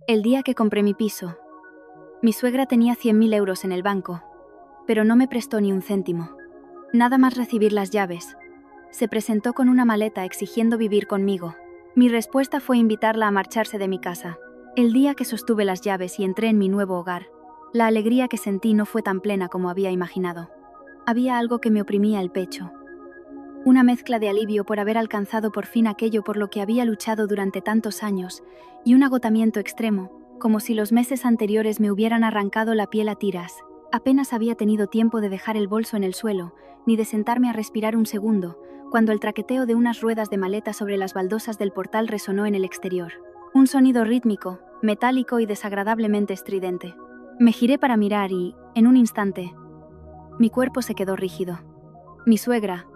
El día que compré mi piso, mi suegra tenía 100.000 euros en el banco, pero no me prestó ni un céntimo. Nada más recibir las llaves, se presentó con una maleta exigiendo vivir conmigo. Mi respuesta fue invitarla a marcharse de mi casa. El día que sostuve las llaves y entré en mi nuevo hogar, la alegría que sentí no fue tan plena como había imaginado. Había algo que me oprimía el pecho. Una mezcla de alivio por haber alcanzado por fin aquello por lo que había luchado durante tantos años, y un agotamiento extremo, como si los meses anteriores me hubieran arrancado la piel a tiras. Apenas había tenido tiempo de dejar el bolso en el suelo, ni de sentarme a respirar un segundo, cuando el traqueteo de unas ruedas de maleta sobre las baldosas del portal resonó en el exterior. Un sonido rítmico, metálico y desagradablemente estridente. Me giré para mirar y, en un instante, mi cuerpo se quedó rígido. Mi suegra,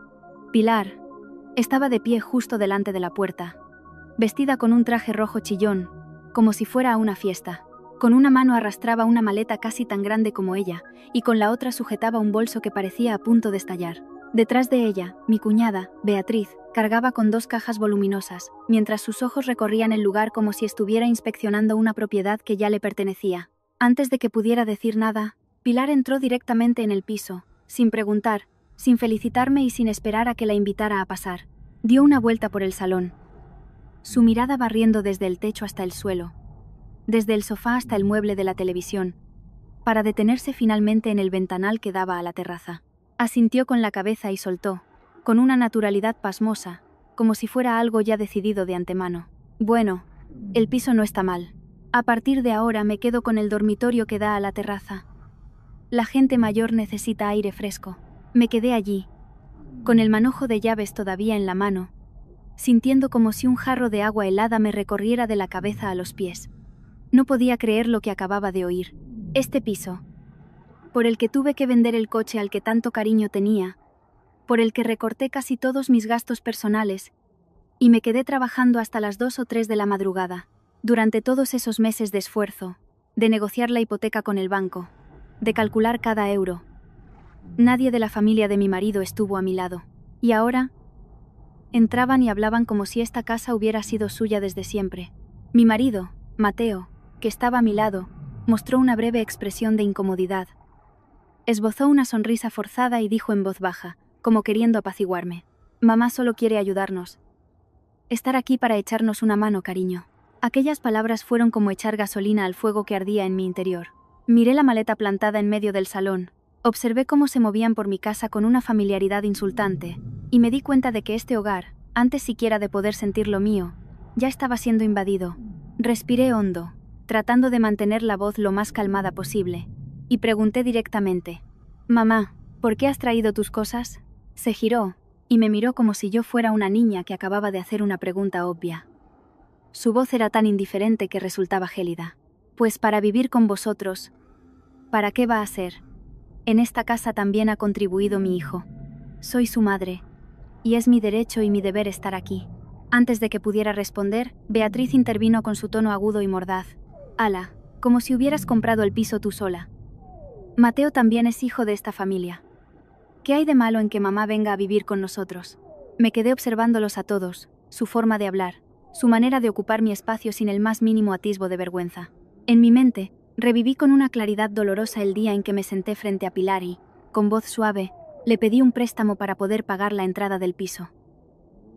Pilar, estaba de pie justo delante de la puerta, vestida con un traje rojo chillón, como si fuera a una fiesta. Con una mano arrastraba una maleta casi tan grande como ella, y con la otra sujetaba un bolso que parecía a punto de estallar. Detrás de ella, mi cuñada, Beatriz, cargaba con 2 cajas voluminosas, mientras sus ojos recorrían el lugar como si estuviera inspeccionando una propiedad que ya le pertenecía. Antes de que pudiera decir nada, Pilar entró directamente en el piso, sin preguntar, sin felicitarme y sin esperar a que la invitara a pasar. Dio una vuelta por el salón, su mirada barriendo desde el techo hasta el suelo, desde el sofá hasta el mueble de la televisión, para detenerse finalmente en el ventanal que daba a la terraza. Asintió con la cabeza y soltó, con una naturalidad pasmosa, como si fuera algo ya decidido de antemano. Bueno, el piso no está mal. A partir de ahora me quedo con el dormitorio que da a la terraza. La gente mayor necesita aire fresco. Me quedé allí, con el manojo de llaves todavía en la mano, sintiendo como si un jarro de agua helada me recorriera de la cabeza a los pies. No podía creer lo que acababa de oír. Este piso, por el que tuve que vender el coche al que tanto cariño tenía, por el que recorté casi todos mis gastos personales, y me quedé trabajando hasta las 2 o 3 de la madrugada, durante todos esos meses de esfuerzo, de negociar la hipoteca con el banco, de calcular cada euro. Nadie de la familia de mi marido estuvo a mi lado, y ahora entraban y hablaban como si esta casa hubiera sido suya desde siempre. Mi marido, Mateo, que estaba a mi lado, mostró una breve expresión de incomodidad. Esbozó una sonrisa forzada y dijo en voz baja, como queriendo apaciguarme: «Mamá solo quiere ayudarnos. Estar aquí para echarnos una mano, cariño». Aquellas palabras fueron como echar gasolina al fuego que ardía en mi interior. Miré la maleta plantada en medio del salón, observé cómo se movían por mi casa con una familiaridad insultante, y me di cuenta de que este hogar, antes siquiera de poder sentir lo mío, ya estaba siendo invadido. Respiré hondo, tratando de mantener la voz lo más calmada posible, y pregunté directamente: «Mamá, ¿por qué has traído tus cosas?». Se giró, y me miró como si yo fuera una niña que acababa de hacer una pregunta obvia. Su voz era tan indiferente que resultaba gélida. «Pues para vivir con vosotros». «¿Para qué va a ser? En esta casa también ha contribuido mi hijo. Soy su madre, y es mi derecho y mi deber estar aquí». Antes de que pudiera responder, Beatriz intervino con su tono agudo y mordaz: «Ala, como si hubieras comprado el piso tú sola. Mateo también es hijo de esta familia. ¿Qué hay de malo en que mamá venga a vivir con nosotros?». Me quedé observándolos a todos, su forma de hablar, su manera de ocupar mi espacio sin el más mínimo atisbo de vergüenza. En mi mente, reviví con una claridad dolorosa el día en que me senté frente a Pilar y, con voz suave, le pedí un préstamo para poder pagar la entrada del piso.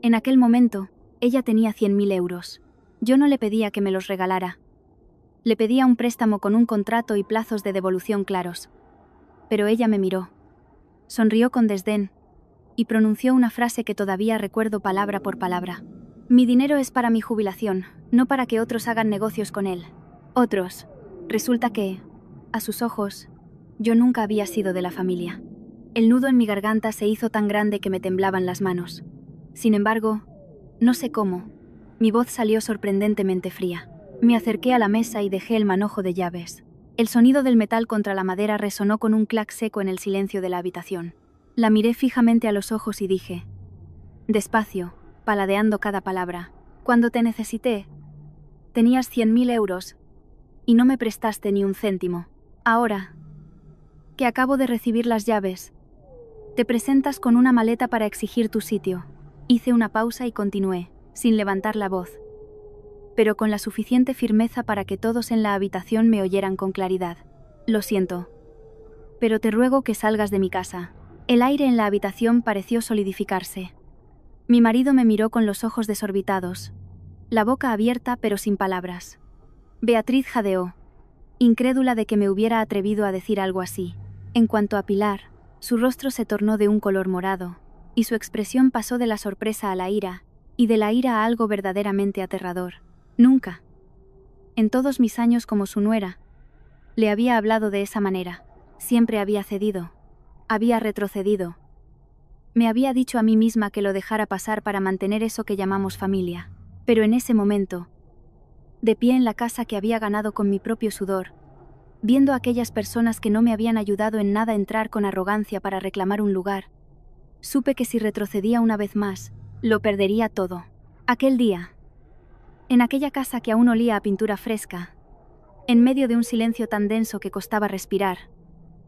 En aquel momento, ella tenía 100.000 euros. Yo no le pedía que me los regalara. Le pedía un préstamo con un contrato y plazos de devolución claros. Pero ella me miró. Sonrió con desdén y pronunció una frase que todavía recuerdo palabra por palabra: «Mi dinero es para mi jubilación, no para que otros hagan negocios con él». Otros. Resulta que, a sus ojos, yo nunca había sido de la familia. El nudo en mi garganta se hizo tan grande que me temblaban las manos. Sin embargo, no sé cómo, mi voz salió sorprendentemente fría. Me acerqué a la mesa y dejé el manojo de llaves. El sonido del metal contra la madera resonó con un clac seco en el silencio de la habitación. La miré fijamente a los ojos y dije, despacio, paladeando cada palabra: «Cuando te necesité, tenías 100.000 euros y no me prestaste ni un céntimo. Ahora, que acabo de recibir las llaves, te presentas con una maleta para exigir tu sitio». Hice una pausa y continué, sin levantar la voz: pero con la suficiente firmeza para que todos en la habitación me oyeran con claridad. Lo siento, pero te ruego que salgas de mi casa. El aire en la habitación pareció solidificarse. Mi marido me miró con los ojos desorbitados, la boca abierta pero sin palabras. Beatriz jadeó, incrédula de que me hubiera atrevido a decir algo así. En cuanto a Pilar, su rostro se tornó de un color morado, y su expresión pasó de la sorpresa a la ira, y de la ira a algo verdaderamente aterrador. Nunca, en todos mis años como su nuera, le había hablado de esa manera. Siempre había cedido, había retrocedido. Me había dicho a mí misma que lo dejara pasar para mantener eso que llamamos familia. Pero en ese momento, de pie en la casa que había ganado con mi propio sudor, viendo a aquellas personas que no me habían ayudado en nada a entrar con arrogancia para reclamar un lugar, supe que si retrocedía una vez más, lo perdería todo. Aquel día, en aquella casa que aún olía a pintura fresca, en medio de un silencio tan denso que costaba respirar,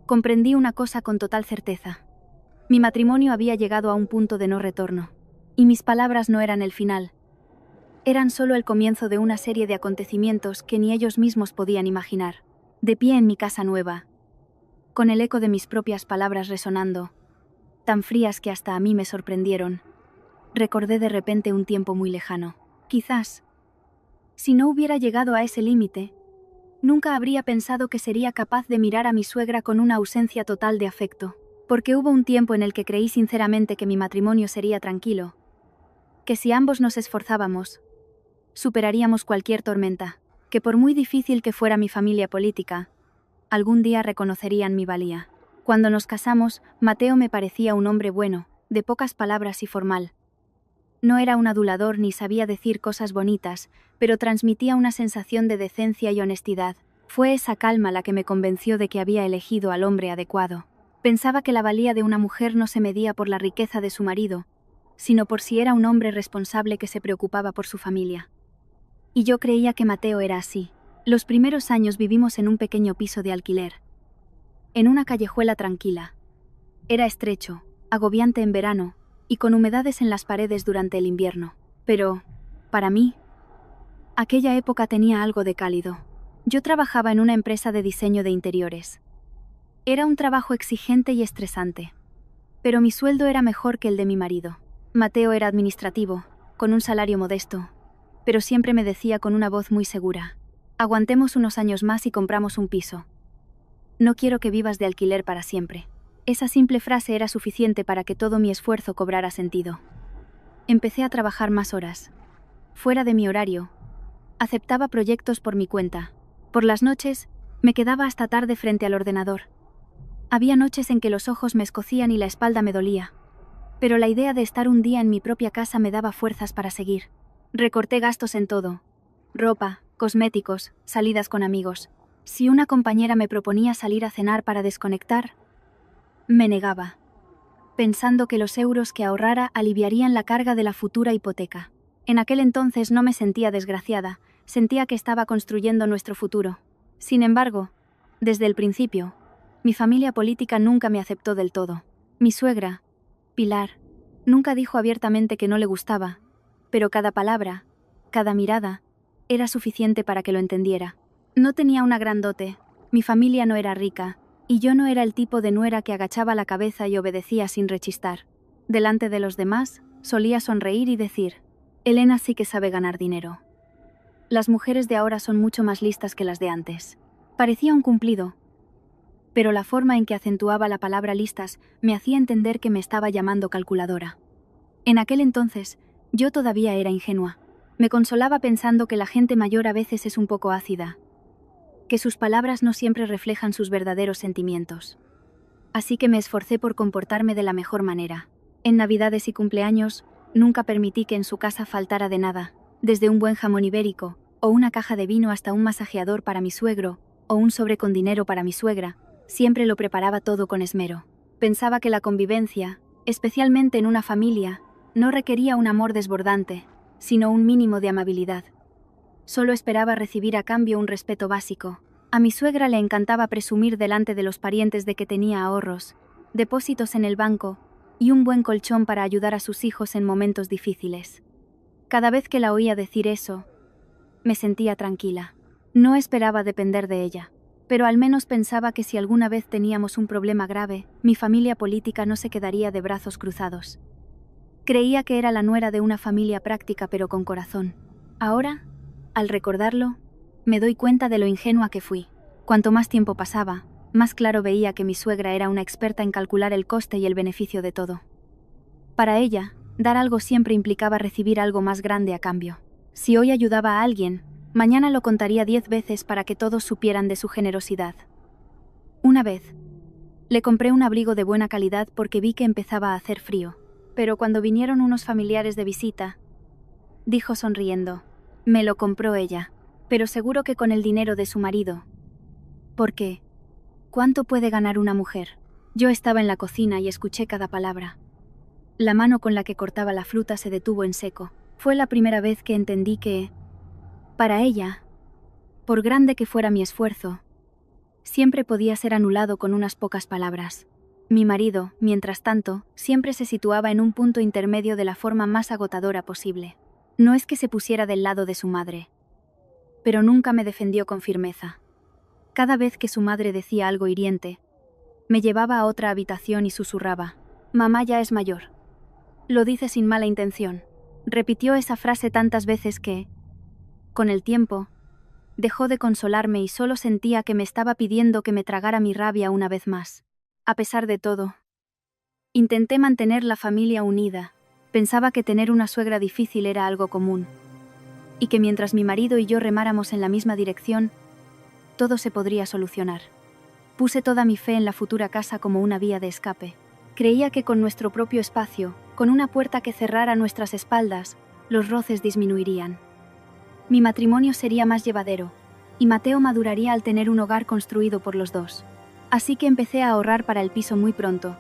comprendí una cosa con total certeza. Mi matrimonio había llegado a un punto de no retorno, y mis palabras no eran el final. Eran solo el comienzo de una serie de acontecimientos que ni ellos mismos podían imaginar. De pie en mi casa nueva, con el eco de mis propias palabras resonando, tan frías que hasta a mí me sorprendieron, recordé de repente un tiempo muy lejano. Quizás, si no hubiera llegado a ese límite, nunca habría pensado que sería capaz de mirar a mi suegra con una ausencia total de afecto, porque hubo un tiempo en el que creí sinceramente que mi matrimonio sería tranquilo, que si ambos nos esforzábamos, superaríamos cualquier tormenta, que por muy difícil que fuera mi familia política, algún día reconocerían mi valía. Cuando nos casamos, Mateo me parecía un hombre bueno, de pocas palabras y formal. No era un adulador ni sabía decir cosas bonitas, pero transmitía una sensación de decencia y honestidad. Fue esa calma la que me convenció de que había elegido al hombre adecuado. Pensaba que la valía de una mujer no se medía por la riqueza de su marido, sino por si era un hombre responsable que se preocupaba por su familia. Y yo creía que Mateo era así. Los primeros años vivimos en un pequeño piso de alquiler, en una callejuela tranquila. Era estrecho, agobiante en verano, y con humedades en las paredes durante el invierno. Pero, para mí, aquella época tenía algo de cálido. Yo trabajaba en una empresa de diseño de interiores. Era un trabajo exigente y estresante, pero mi sueldo era mejor que el de mi marido. Mateo era administrativo, con un salario modesto, pero siempre me decía con una voz muy segura: aguantemos unos años más y compramos un piso. No quiero que vivas de alquiler para siempre. Esa simple frase era suficiente para que todo mi esfuerzo cobrara sentido. Empecé a trabajar más horas, fuera de mi horario. Aceptaba proyectos por mi cuenta. Por las noches, me quedaba hasta tarde frente al ordenador. Había noches en que los ojos me escocían y la espalda me dolía, pero la idea de estar un día en mi propia casa me daba fuerzas para seguir. Recorté gastos en todo: ropa, cosméticos, salidas con amigos. Si una compañera me proponía salir a cenar para desconectar, me negaba, pensando que los euros que ahorrara aliviarían la carga de la futura hipoteca. En aquel entonces no me sentía desgraciada, sentía que estaba construyendo nuestro futuro. Sin embargo, desde el principio, mi familia política nunca me aceptó del todo. Mi suegra, Pilar, nunca dijo abiertamente que no le gustaba, pero cada palabra, cada mirada, era suficiente para que lo entendiera. No tenía una gran dote, mi familia no era rica, y yo no era el tipo de nuera que agachaba la cabeza y obedecía sin rechistar. Delante de los demás, solía sonreír y decir: Elena sí que sabe ganar dinero. Las mujeres de ahora son mucho más listas que las de antes. Parecía un cumplido, pero la forma en que acentuaba la palabra listas me hacía entender que me estaba llamando calculadora. En aquel entonces, yo todavía era ingenua. Me consolaba pensando que la gente mayor a veces es un poco ácida, que sus palabras no siempre reflejan sus verdaderos sentimientos. Así que me esforcé por comportarme de la mejor manera. En Navidades y cumpleaños, nunca permití que en su casa faltara de nada, desde un buen jamón ibérico, o una caja de vino hasta un masajeador para mi suegro, o un sobre con dinero para mi suegra. Siempre lo preparaba todo con esmero. Pensaba que la convivencia, especialmente en una familia, no requería un amor desbordante, sino un mínimo de amabilidad. Solo esperaba recibir a cambio un respeto básico. A mi suegra le encantaba presumir delante de los parientes de que tenía ahorros, depósitos en el banco y un buen colchón para ayudar a sus hijos en momentos difíciles. Cada vez que la oía decir eso, Me sentía tranquila. No esperaba depender de ella, pero al menos pensaba que si alguna vez teníamos un problema grave, mi familia política no se quedaría de brazos cruzados. Creía que era la nuera de una familia práctica pero con corazón. Ahora, al recordarlo, me doy cuenta de lo ingenua que fui. Cuanto más tiempo pasaba, más claro veía que mi suegra era una experta en calcular el coste y el beneficio de todo. Para ella, dar algo siempre implicaba recibir algo más grande a cambio. Si hoy ayudaba a alguien, mañana lo contaría 10 veces para que todos supieran de su generosidad. Una vez, le compré un abrigo de buena calidad porque vi que empezaba a hacer frío, pero cuando vinieron unos familiares de visita, dijo sonriendo, me lo compró ella, pero seguro que con el dinero de su marido. ¿Por qué? ¿Cuánto puede ganar una mujer? Yo estaba en la cocina y escuché cada palabra. La mano con la que cortaba la fruta se detuvo en seco. Fue la primera vez que entendí que, para ella, por grande que fuera mi esfuerzo, siempre podía ser anulado con unas pocas palabras. Mi marido, mientras tanto, siempre se situaba en un punto intermedio de la forma más agotadora posible. No es que se pusiera del lado de su madre, pero nunca me defendió con firmeza. Cada vez que su madre decía algo hiriente, me llevaba a otra habitación y susurraba, «Mamá ya es mayor. Lo dice sin mala intención». Repitió esa frase tantas veces que, con el tiempo, dejó de consolarme y solo sentía que me estaba pidiendo que me tragara mi rabia una vez más. A pesar de todo, intenté mantener la familia unida. Pensaba que tener una suegra difícil era algo común, y que mientras mi marido y yo remáramos en la misma dirección, todo se podría solucionar. Puse toda mi fe en la futura casa como una vía de escape. Creía que con nuestro propio espacio, con una puerta que cerrara nuestras espaldas, los roces disminuirían. Mi matrimonio sería más llevadero, y Mateo maduraría al tener un hogar construido por los dos. Así que empecé a ahorrar para el piso muy pronto,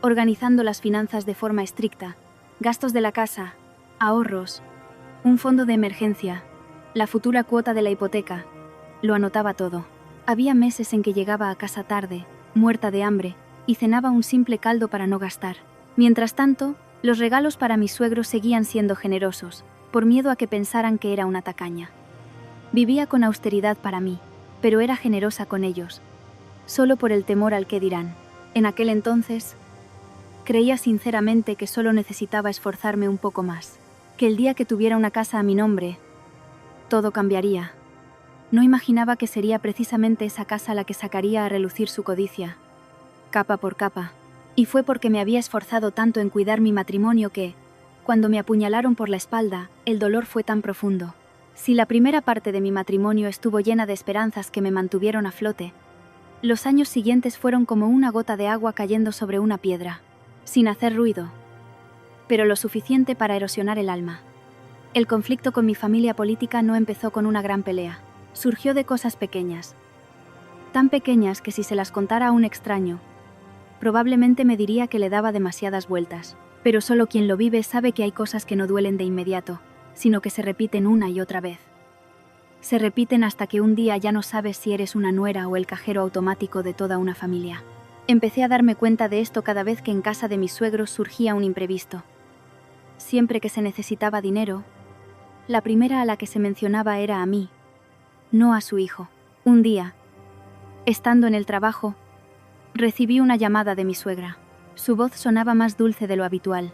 organizando las finanzas de forma estricta, gastos de la casa, ahorros, un fondo de emergencia, la futura cuota de la hipoteca. Lo anotaba todo. Había meses en que llegaba a casa tarde, muerta de hambre, y cenaba un simple caldo para no gastar. Mientras tanto, los regalos para mis suegros seguían siendo generosos, por miedo a que pensaran que era una tacaña. Vivía con austeridad para mí, pero era generosa con ellos, solo por el temor al que dirán. En aquel entonces, creía sinceramente que solo necesitaba esforzarme un poco más, que el día que tuviera una casa a mi nombre, todo cambiaría. No imaginaba que sería precisamente esa casa la que sacaría a relucir su codicia, capa por capa, y fue porque me había esforzado tanto en cuidar mi matrimonio que, cuando me apuñalaron por la espalda, el dolor fue tan profundo. Si la primera parte de mi matrimonio estuvo llena de esperanzas que me mantuvieron a flote, los años siguientes fueron como una gota de agua cayendo sobre una piedra, sin hacer ruido, pero lo suficiente para erosionar el alma. El conflicto con mi familia política no empezó con una gran pelea, surgió de cosas pequeñas, tan pequeñas que si se las contara a un extraño, probablemente me diría que le daba demasiadas vueltas, pero solo quien lo vive sabe que hay cosas que no duelen de inmediato, sino que se repiten una y otra vez. Se repiten hasta que un día ya no sabes si eres una nuera o el cajero automático de toda una familia. Empecé a darme cuenta de esto cada vez que en casa de mis suegros surgía un imprevisto. Siempre que se necesitaba dinero, la primera a la que se mencionaba era a mí, no a su hijo. Un día, estando en el trabajo, recibí una llamada de mi suegra. Su voz sonaba más dulce de lo habitual,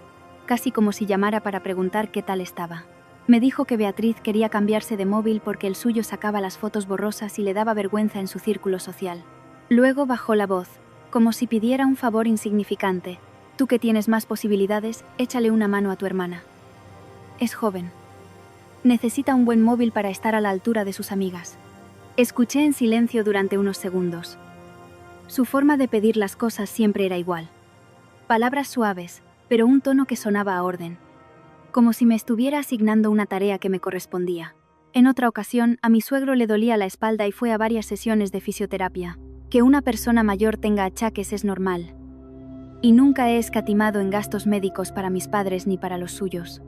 casi como si llamara para preguntar qué tal estaba. Me dijo que Beatriz quería cambiarse de móvil porque el suyo sacaba las fotos borrosas y le daba vergüenza en su círculo social. Luego bajó la voz, como si pidiera un favor insignificante. Tú que tienes más posibilidades, échale una mano a tu hermana. Es joven. Necesita un buen móvil para estar a la altura de sus amigas. Escuché en silencio durante unos segundos. Su forma de pedir las cosas siempre era igual. Palabras suaves, pero un tono que sonaba a orden, como si me estuviera asignando una tarea que me correspondía. En otra ocasión, a mi suegro le dolía la espalda y fue a varias sesiones de fisioterapia. Que una persona mayor tenga achaques es normal. Y nunca he escatimado en gastos médicos para mis padres ni para los suyos.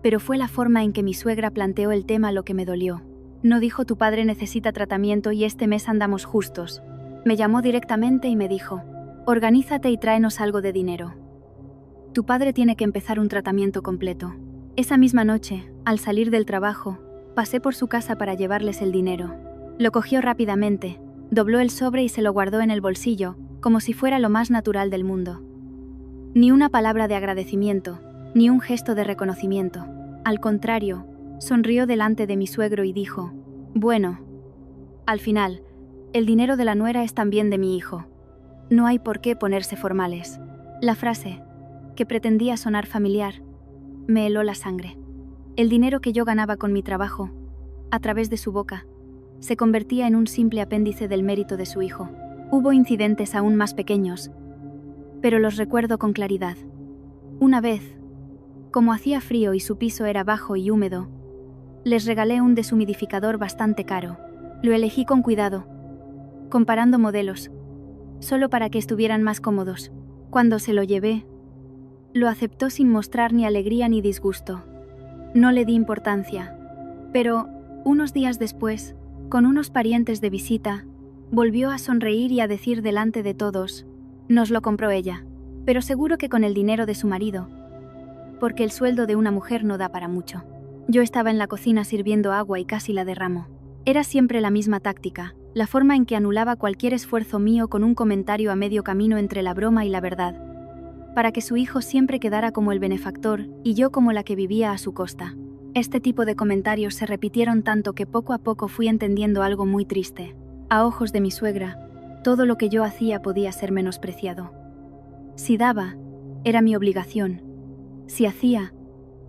Pero fue la forma en que mi suegra planteó el tema lo que me dolió. No dijo tu padre necesita tratamiento y este mes andamos justos. Me llamó directamente y me dijo, organízate y tráenos algo de dinero. Tu padre tiene que empezar un tratamiento completo. Esa misma noche, al salir del trabajo, Pasé por su casa para llevarles el dinero. Lo cogió rápidamente, dobló el sobre y se lo guardó en el bolsillo, como si fuera lo más natural del mundo. Ni una palabra de agradecimiento, ni un gesto de reconocimiento. Al contrario, sonrió delante de mi suegro y dijo: «Bueno, al final, el dinero de la nuera es también de mi hijo. No hay por qué ponerse formales». La frase, que pretendía sonar familiar, me heló la sangre. El dinero que yo ganaba con mi trabajo, a través de su boca, se convertía en un simple apéndice del mérito de su hijo. Hubo incidentes aún más pequeños, pero los recuerdo con claridad. Una vez, como hacía frío y su piso era bajo y húmedo, les regalé un deshumidificador bastante caro. Lo elegí con cuidado, comparando modelos, solo para que estuvieran más cómodos. Cuando se lo llevé, lo aceptó sin mostrar ni alegría ni disgusto. No le di importancia, pero, unos días después, con unos parientes de visita, volvió a sonreír y a decir delante de todos: «Nos lo compró ella, pero seguro que con el dinero de su marido, porque el sueldo de una mujer no da para mucho». Yo estaba en la cocina sirviendo agua y casi la derramó. Era siempre la misma táctica, la forma en que anulaba cualquier esfuerzo mío con un comentario a medio camino entre la broma y la verdad, para que su hijo siempre quedara como el benefactor y yo como la que vivía a su costa. Este tipo de comentarios se repitieron tanto que poco a poco fui entendiendo algo muy triste. A ojos de mi suegra, todo lo que yo hacía podía ser menospreciado. Si daba, era mi obligación. Si hacía,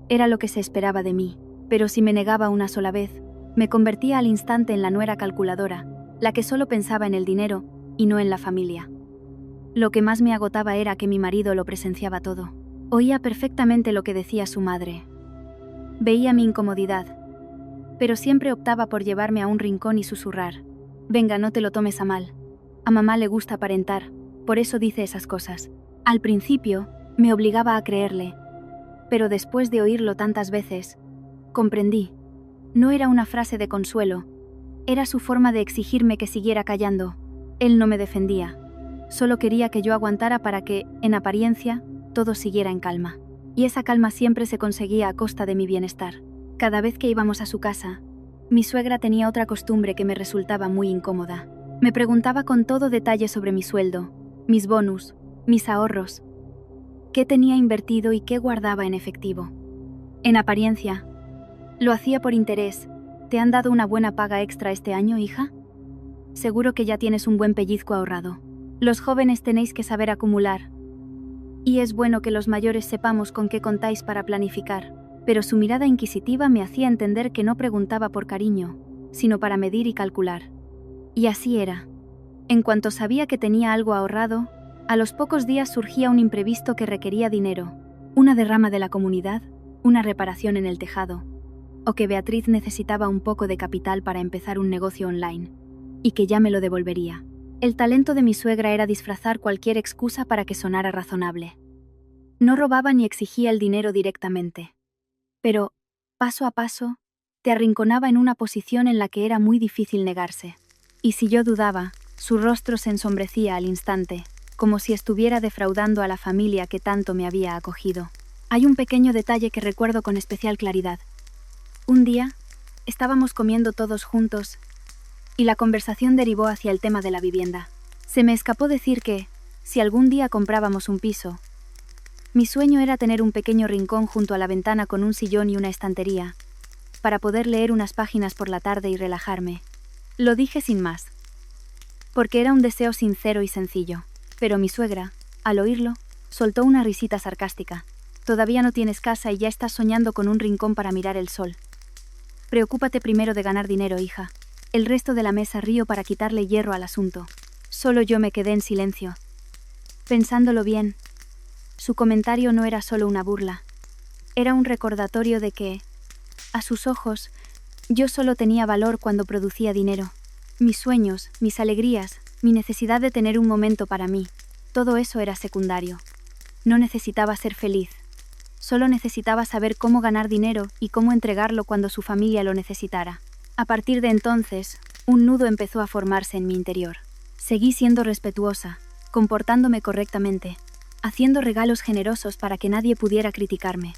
era lo que se esperaba de mí. Pero si me negaba una sola vez, me convertía al instante en la nuera calculadora, la que solo pensaba en el dinero y no en la familia. Lo que más me agotaba era que mi marido lo presenciaba todo. Oía perfectamente lo que decía su madre. Veía mi incomodidad, pero siempre optaba por llevarme a un rincón y susurrar: «Venga, no te lo tomes a mal. A mamá le gusta aparentar, por eso dice esas cosas». Al principio, me obligaba a creerle, pero después de oírlo tantas veces, comprendí. No era una frase de consuelo, era su forma de exigirme que siguiera callando. Él no me defendía, solo quería que yo aguantara para que, en apariencia, todo siguiera en calma. Y esa calma siempre se conseguía a costa de mi bienestar. Cada vez que íbamos a su casa, mi suegra tenía otra costumbre que me resultaba muy incómoda. Me preguntaba con todo detalle sobre mi sueldo, mis bonus, mis ahorros, qué tenía invertido y qué guardaba en efectivo. En apariencia, lo hacía por interés. ¿Te han dado una buena paga extra este año, hija? Seguro que ya tienes un buen pellizco ahorrado. Los jóvenes tenéis que saber acumular. Y es bueno que los mayores sepamos con qué contáis para planificar. Pero su mirada inquisitiva me hacía entender que no preguntaba por cariño, sino para medir y calcular. Y así era. En cuanto sabía que tenía algo ahorrado, a los pocos días surgía un imprevisto que requería dinero, una derrama de la comunidad, una reparación en el tejado, o que Beatriz necesitaba un poco de capital para empezar un negocio online, y que ya me lo devolvería. El talento de mi suegra era disfrazar cualquier excusa para que sonara razonable. No robaba ni exigía el dinero directamente, pero, paso a paso, te arrinconaba en una posición en la que era muy difícil negarse. Y si yo dudaba, su rostro se ensombrecía al instante, como si estuviera defraudando a la familia que tanto me había acogido. Hay un pequeño detalle que recuerdo con especial claridad. Un día, estábamos comiendo todos juntos, y la conversación derivó hacia el tema de la vivienda. Se me escapó decir que, si algún día comprábamos un piso, mi sueño era tener un pequeño rincón junto a la ventana con un sillón y una estantería, para poder leer unas páginas por la tarde y relajarme. Lo dije sin más, porque era un deseo sincero y sencillo. Pero mi suegra, al oírlo, soltó una risita sarcástica. «Todavía no tienes casa y ya estás soñando con un rincón para mirar el sol. Preocúpate primero de ganar dinero, hija». El resto de la mesa rió para quitarle hierro al asunto. Solo yo me quedé en silencio. Pensándolo bien, su comentario no era solo una burla. Era un recordatorio de que, a sus ojos, yo solo tenía valor cuando producía dinero. Mis sueños, mis alegrías, mi necesidad de tener un momento para mí, todo eso era secundario. No necesitaba ser feliz. Solo necesitaba saber cómo ganar dinero y cómo entregarlo cuando su familia lo necesitara. A partir de entonces, un nudo empezó a formarse en mi interior. Seguí siendo respetuosa, comportándome correctamente, haciendo regalos generosos para que nadie pudiera criticarme.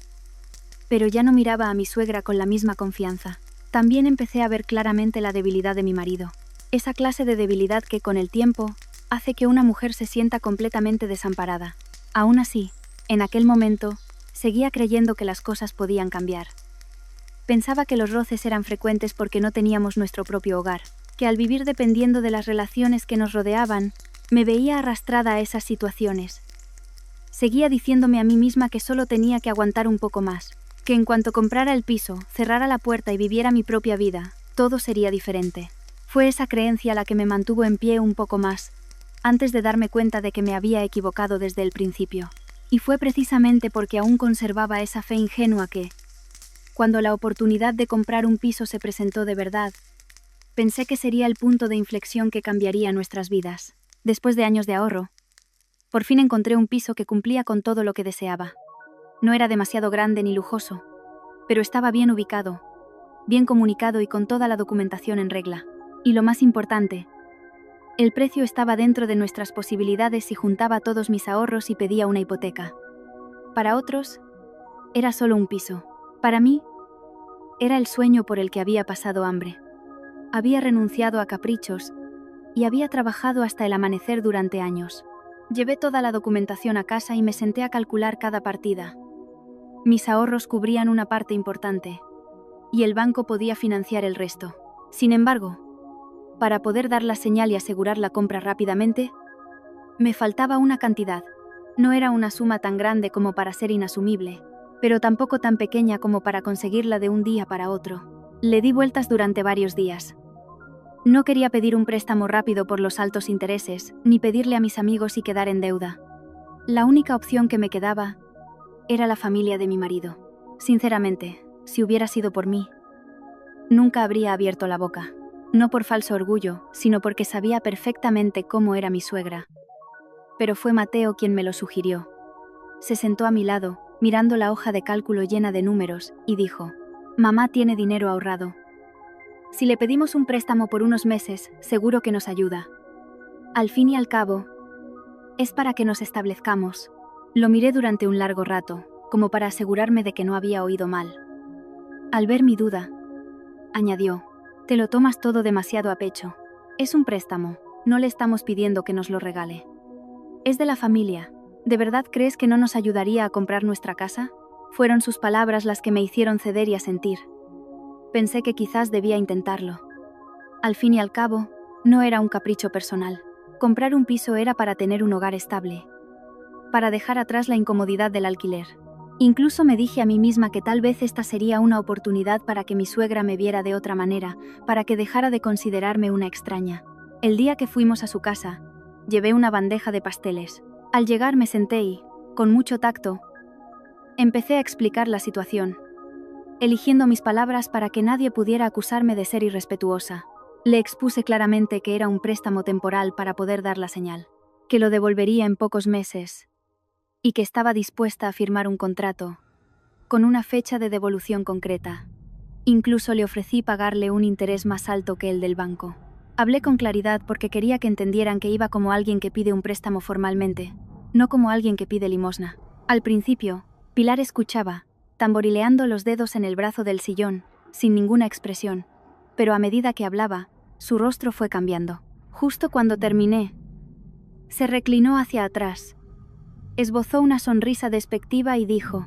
Pero ya no miraba a mi suegra con la misma confianza. También empecé a ver claramente la debilidad de mi marido. Esa clase de debilidad que con el tiempo hace que una mujer se sienta completamente desamparada. Aún así, en aquel momento, seguía creyendo que las cosas podían cambiar. Pensaba que los roces eran frecuentes porque no teníamos nuestro propio hogar, que al vivir dependiendo de las relaciones que nos rodeaban, me veía arrastrada a esas situaciones. Seguía diciéndome a mí misma que solo tenía que aguantar un poco más, que en cuanto comprara el piso, cerrara la puerta y viviera mi propia vida, todo sería diferente. Fue esa creencia la que me mantuvo en pie un poco más, antes de darme cuenta de que me había equivocado desde el principio. Y fue precisamente porque aún conservaba esa fe ingenua que, cuando la oportunidad de comprar un piso se presentó de verdad, pensé que sería el punto de inflexión que cambiaría nuestras vidas. Después de años de ahorro, por fin encontré un piso que cumplía con todo lo que deseaba. No era demasiado grande ni lujoso, pero estaba bien ubicado, bien comunicado y con toda la documentación en regla. Y lo más importante, el precio estaba dentro de nuestras posibilidades si juntaba todos mis ahorros y pedía una hipoteca. Para otros, era solo un piso. Para mí, era el sueño por el que había pasado hambre. Había renunciado a caprichos y había trabajado hasta el amanecer durante años. Llevé toda la documentación a casa y me senté a calcular cada partida. Mis ahorros cubrían una parte importante, y el banco podía financiar el resto. Sin embargo, para poder dar la señal y asegurar la compra rápidamente, me faltaba una cantidad. No era una suma tan grande como para ser inasumible, pero tampoco tan pequeña como para conseguirla de un día para otro. Le di vueltas durante varios días. No quería pedir un préstamo rápido por los altos intereses, ni pedirle a mis amigos y quedar en deuda. La única opción que me quedaba era la familia de mi marido. Sinceramente, si hubiera sido por mí, nunca habría abierto la boca. No por falso orgullo, sino porque sabía perfectamente cómo era mi suegra. Pero fue Mateo quien me lo sugirió. Se sentó a mi lado, mirando la hoja de cálculo llena de números, y dijo: «Mamá tiene dinero ahorrado. Si le pedimos un préstamo por unos meses, seguro que nos ayuda. Al fin y al cabo, es para que nos establezcamos». Lo miré durante un largo rato, como para asegurarme de que no había oído mal. Al ver mi duda, añadió: «Te lo tomas todo demasiado a pecho. Es un préstamo, no le estamos pidiendo que nos lo regale. Es de la familia. ¿De verdad crees que no nos ayudaría a comprar nuestra casa?». Fueron sus palabras las que me hicieron ceder y asentir. Pensé que quizás debía intentarlo. Al fin y al cabo, no era un capricho personal. Comprar un piso era para tener un hogar estable, para dejar atrás la incomodidad del alquiler. Incluso me dije a mí misma que tal vez esta sería una oportunidad para que mi suegra me viera de otra manera, para que dejara de considerarme una extraña. El día que fuimos a su casa, llevé una bandeja de pasteles. Al llegar me senté y, con mucho tacto, empecé a explicar la situación, eligiendo mis palabras para que nadie pudiera acusarme de ser irrespetuosa. Le expuse claramente que era un préstamo temporal para poder dar la señal, que lo devolvería en pocos meses, y que estaba dispuesta a firmar un contrato, con una fecha de devolución concreta. Incluso le ofrecí pagarle un interés más alto que el del banco. Hablé con claridad porque quería que entendieran que iba como alguien que pide un préstamo formalmente, no como alguien que pide limosna. Al principio, Pilar escuchaba, tamborileando los dedos en el brazo del sillón, sin ninguna expresión, pero a medida que hablaba, su rostro fue cambiando. Justo cuando terminé, se reclinó hacia atrás, esbozó una sonrisa despectiva y dijo,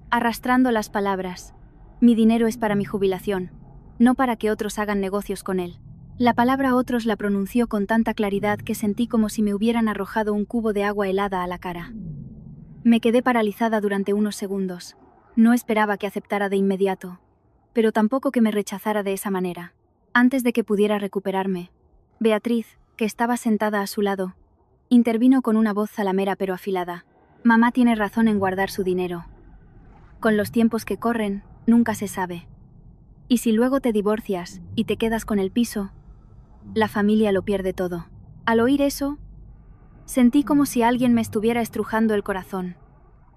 arrastrando las palabras: «Mi dinero es para mi jubilación, no para que otros hagan negocios con él». La palabra otros la pronunció con tanta claridad que sentí como si me hubieran arrojado un cubo de agua helada a la cara. Me quedé paralizada durante unos segundos. No esperaba que aceptara de inmediato, pero tampoco que me rechazara de esa manera. Antes de que pudiera recuperarme, Beatriz, que estaba sentada a su lado, intervino con una voz zalamera pero afilada. «Mamá tiene razón en guardar su dinero. Con los tiempos que corren, nunca se sabe. Y si luego te divorcias y te quedas con el piso, la familia lo pierde todo». Al oír eso, sentí como si alguien me estuviera estrujando el corazón.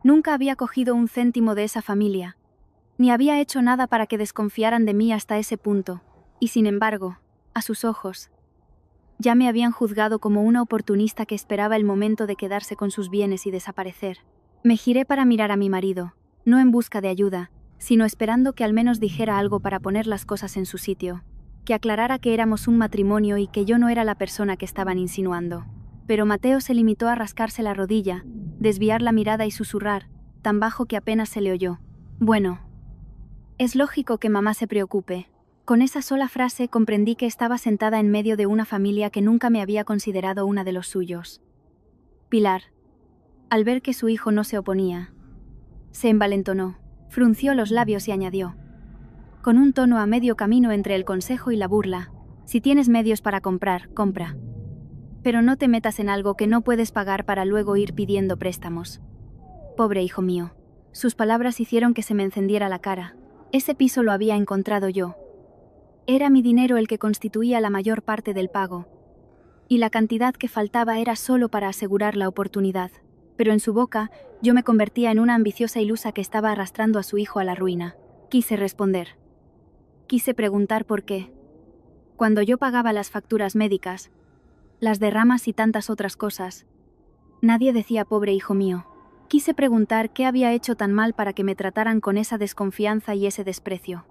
Nunca había cogido un céntimo de esa familia, ni había hecho nada para que desconfiaran de mí hasta ese punto, y sin embargo, a sus ojos, ya me habían juzgado como una oportunista que esperaba el momento de quedarse con sus bienes y desaparecer. Me giré para mirar a mi marido, no en busca de ayuda, sino esperando que al menos dijera algo para poner las cosas en su sitio, que aclarara que éramos un matrimonio y que yo no era la persona que estaban insinuando. Pero Mateo se limitó a rascarse la rodilla, desviar la mirada y susurrar, tan bajo que apenas se le oyó. Bueno, es lógico que mamá se preocupe. Con esa sola frase comprendí que estaba sentada en medio de una familia que nunca me había considerado una de los suyos. Pilar, al ver que su hijo no se oponía, se envalentonó, frunció los labios y añadió, con un tono a medio camino entre el consejo y la burla: si tienes medios para comprar, compra. Pero no te metas en algo que no puedes pagar para luego ir pidiendo préstamos. Pobre hijo mío. Sus palabras hicieron que se me encendiera la cara. Ese piso lo había encontrado yo. Era mi dinero el que constituía la mayor parte del pago. Y la cantidad que faltaba era solo para asegurar la oportunidad. Pero en su boca, yo me convertía en una ambiciosa ilusa que estaba arrastrando a su hijo a la ruina. Quise responder. Quise preguntar por qué. Cuando yo pagaba las facturas médicas, las derramas y tantas otras cosas, nadie decía pobre hijo mío. Quise preguntar qué había hecho tan mal para que me trataran con esa desconfianza y ese desprecio.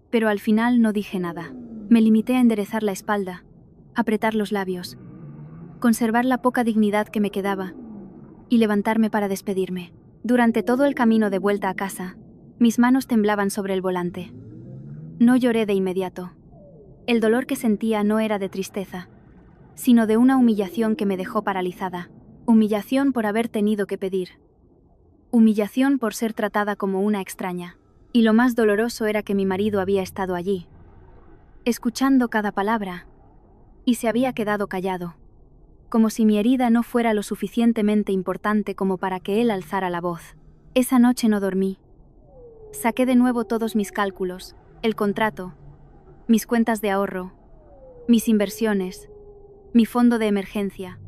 Pero al final no dije nada. Me limité a enderezar la espalda, apretar los labios, conservar la poca dignidad que me quedaba y levantarme para despedirme. Durante todo el camino de vuelta a casa, mis manos temblaban sobre el volante. No lloré de inmediato. El dolor que sentía no era de tristeza, sino de una humillación que me dejó paralizada. Humillación por haber tenido que pedir. Humillación por ser tratada como una extraña. Y lo más doloroso era que mi marido había estado allí, escuchando cada palabra, y se había quedado callado, como si mi herida no fuera lo suficientemente importante como para que él alzara la voz. Esa noche no dormí. Saqué de nuevo todos mis cálculos, el contrato, mis cuentas de ahorro, mis inversiones, mi fondo de emergencia.